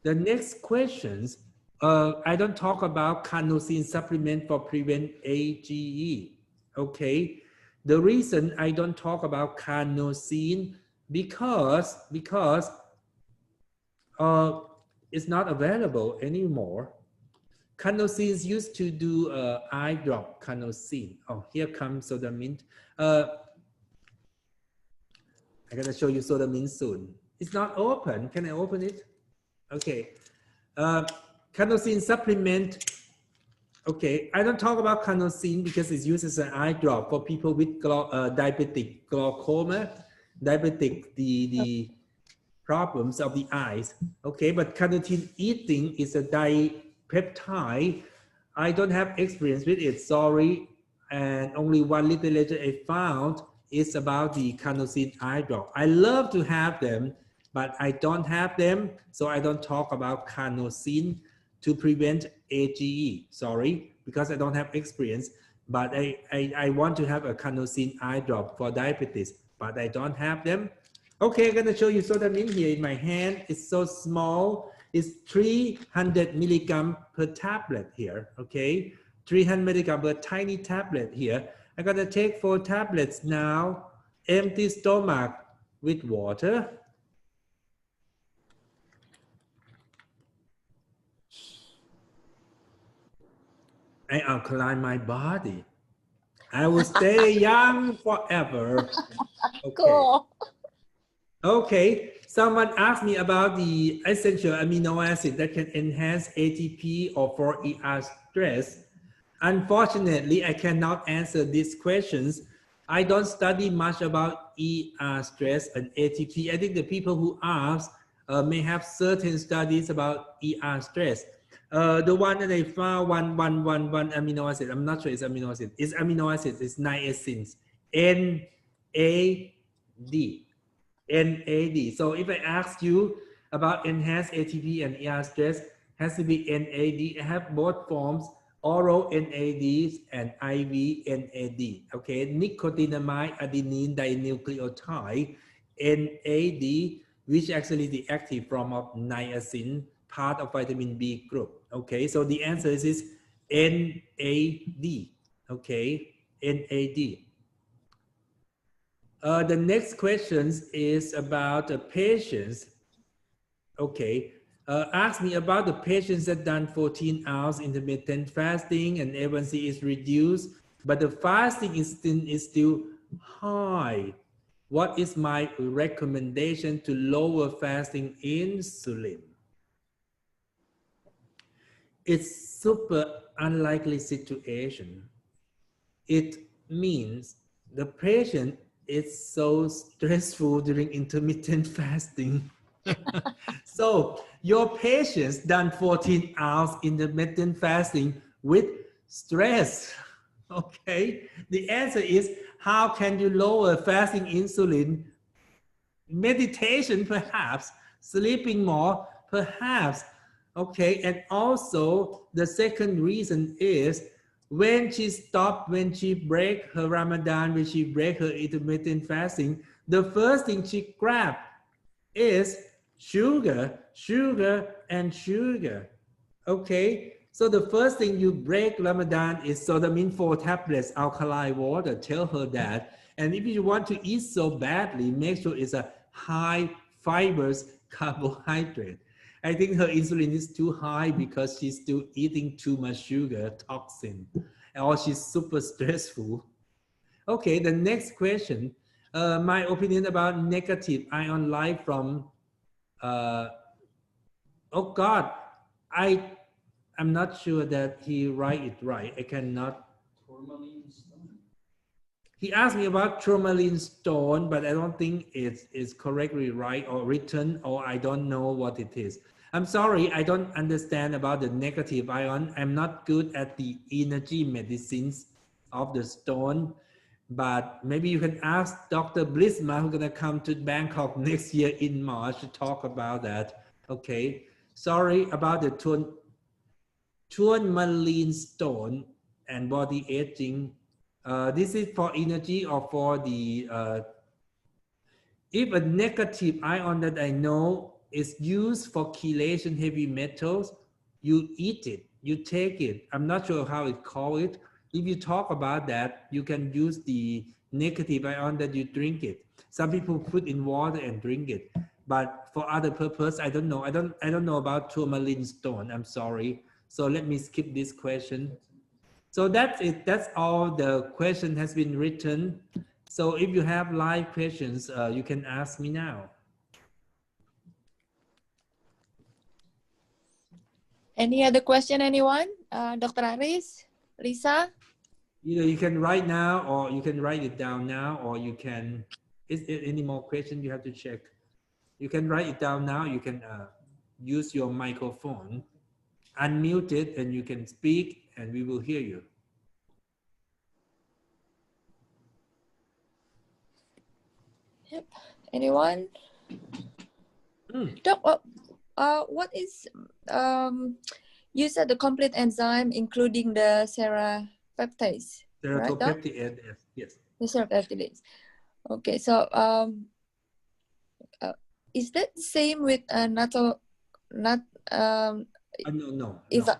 The next questions, I don't talk about carnosine supplement for prevent AGE. Okay, the reason I don't talk about carnosine because it's not available anymore. Carnosine used to do eye drop carnosine. Oh, here comes soda mint. I'm gonna show you soda mint soon. It's not open. Can I open it? Okay. Carnosine supplement. Okay, I don't talk about carnosine because it's used as an eye drop for people with diabetic glaucoma, the problems of the eyes. Okay, but carnosine eating is a dipeptide. I don't have experience with it, sorry. And only one literature I found is about the carnosine eye drop. I love to have them, but I don't have them, so I don't talk about carnosine to prevent AGE, sorry, because I don't have experience, but I want to have a carnosine eye drop for diabetes, but I don't have them. Okay, I'm gonna show you soda mint here in my hand. It's so small, it's 300 milligram per tablet here, okay? 300 milligram per tiny tablet here. I'm gonna take 4 tablets now, empty stomach with water. I alkaline my body. I will stay young forever. Okay. Cool. Okay, someone asked me about the essential amino acid that can enhance ATP or for ER stress. Unfortunately, I cannot answer these questions. I don't study much about ER stress and ATP. I think the people who ask may have certain studies about ER stress. The one that I found, one amino acid, I'm not sure it's amino acid. It's amino acid, it's niacin, N-A-D. NAD. So if I ask you about enhanced ATP and ER stress, has to be NAD. I have both forms, oral NADs and IV NAD. Okay, nicotinamide adenine dinucleotide, NAD, which actually the active form of niacin, part of vitamin B group. Okay, so the answer is NAD. Okay, NAD. The next question is about the patients. Okay, ask me about the patients that done 14 hours intermittent fasting and A1C is reduced, but the fasting is still high. What is my recommendation to lower fasting insulin? It's super unlikely situation. It means the patient is so stressful during intermittent fasting. So your patients done 14 hours intermittent fasting with stress. Okay, the answer is how can you lower fasting insulin? Meditation perhaps, sleeping more perhaps. Okay, and also the second reason is when she break her Ramadan, when she break her intermittent fasting, the first thing she grabbed is sugar. Okay, so the first thing you break Ramadan is sodamin 4 tablets, alkaline water. Tell her that. And if you want to eat so badly, make sure it's a high fibers carbohydrate. I think her insulin is too high because she's still eating too much sugar, toxin, or she's super stressful. Okay, the next question. My opinion about negative ion light from, oh God, I'm not sure that he write it right. I cannot. Tourmaline stone. He asked me about tourmaline stone, but I don't think it's correctly right or written, or I don't know what it is. I'm sorry, I don't understand about the negative ion. I'm not good at the energy medicines of the stone, but maybe you can ask Dr. Blisma, who's gonna come to Bangkok next year in March to talk about that. Okay, sorry about the tourmaline stone and body aging. This is for energy or for the, if a negative ion that I know is used for chelation heavy metals, you eat it, you take it. I'm not sure how it call it. If you talk about that, you can use the negative ion that you drink it. Some people put in water and drink it, but for other purpose, I don't know. I don't know about tourmaline stone. I'm sorry. So let me skip this question. So that's it. That's all the question has been written. So if you have live questions, you can ask me now. Any other question, anyone? Dr. Aris, Lisa? Either you can write now, or you can write it down now, or you can, is there any more question you have to check? You can write it down now. You can use your microphone, unmute it, and you can speak, and we will hear you. Yep. Anyone? Doc, what is, you said the complete enzyme, including the serapeptase, right, Doc? Teratopeptidase, yes. The serapeptidase. Okay, so is that the same with no. If no.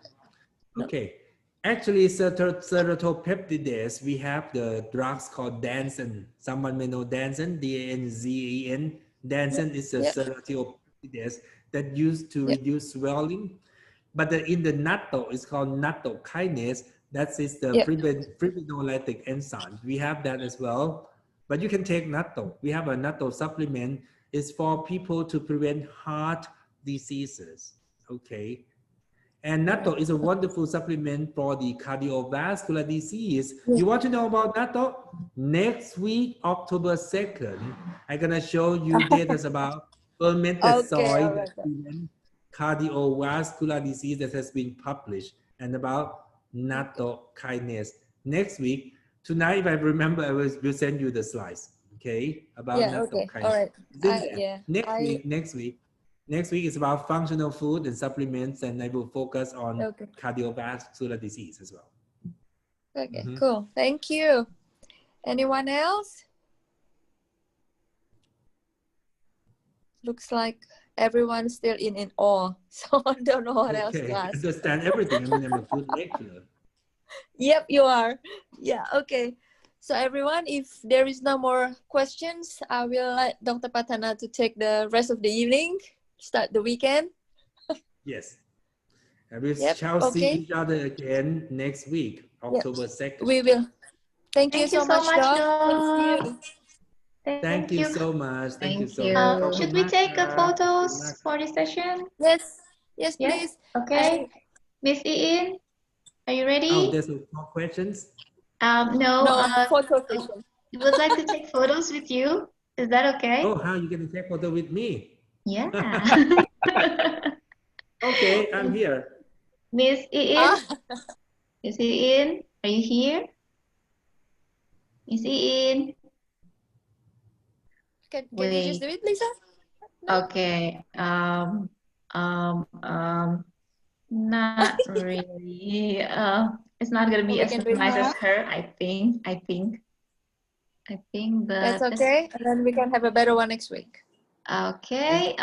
Okay. Actually, teratopeptidase, we have the drugs called Danzen. Someone may know Danzen, D-A-N-Z-E-N. Danzen is a teratopeptidase that used to reduce swelling. But in the natto, it's called natto kinase. That is the fibrinolytic enzyme. We have that as well. But you can take natto. We have a natto supplement. It's for people to prevent heart diseases. Okay. And natto is a wonderful supplement for the cardiovascular disease. You want to know about natto? Next week, October 2nd, I'm going to show you data about fermented soy that prevents cardiovascular disease that has been published, and about natto kinase. Next week, tonight, if I remember, I will send you the slides, okay, about natto kinase. All right. Next week is about functional food and supplements, and I will focus on cardiovascular disease as well. Okay, cool. Thank you. Anyone else? Looks like everyone's still in awe, so I don't know what else to ask. Understand everything. I mean, I'm a good lecturer. Yep, you are. Yeah, okay. So everyone, if there is no more questions, I will let Dr. Patana to take the rest of the evening, start the weekend. Yes. And we shall see each other again next week, October 2nd. We will. Thank you so much, Doc. Thank you so much. Thank you so much. Should we take photos for this session? Yes. Yes, please. Okay. Miss Iin, are you ready? Oh, there's more questions? No. Photo session. We would like to take photos with you. Is that okay? Oh, how are you going to take photo with me? Yeah. Okay, I'm here. Miss Iin? Miss Iin, are you here? Miss Iin? Can you just do it, Lisa? Okay. Not really. It's not gonna be as nice as her, I think, but that's okay. And then we can have a better one next week. Okay.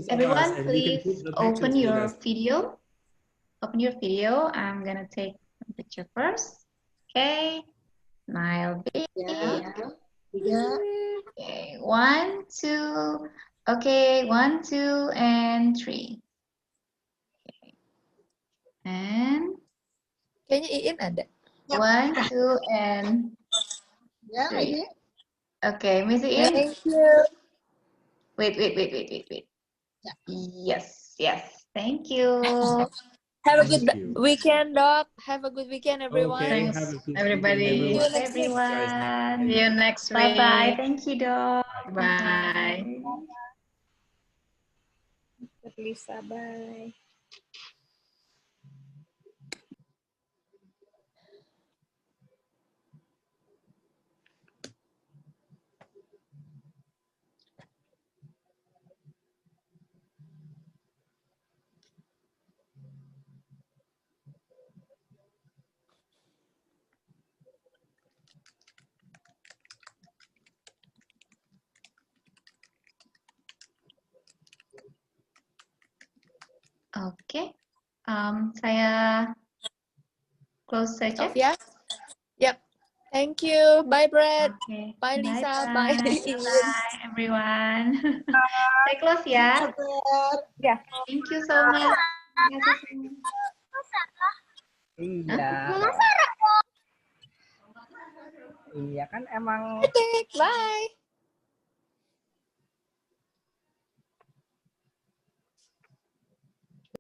Everyone, please open your video. Open your video. I'm gonna take a picture first. Okay. Smile big. Yeah. Okay. 1, 2. Okay. 1, 2, and 3. Okay. And kayaknya Iin ada. 1, 2, and 3. Okay, Miss Iin. Thank you. Wait. Yes. Thank you. Have a Thank good you. weekend, Doc. Have a good weekend, everyone. Okay, Thanks, have a good weekend, See everybody. you everyone. next week. Guys, Everyone. bye. See you next Bye-bye. week. Thank you, Dok. Bye. Lisa, bye. Oke. Saya close saja. Off ya. Yep. Thank you. Bye, Brad. Oke. Bye, Lisa. Bye, Bye-bye. Iin. Bye, everyone. Saya close ya. Ya. Thank you so much. Terima kasih semua. Iya. Iya kan emang Bye.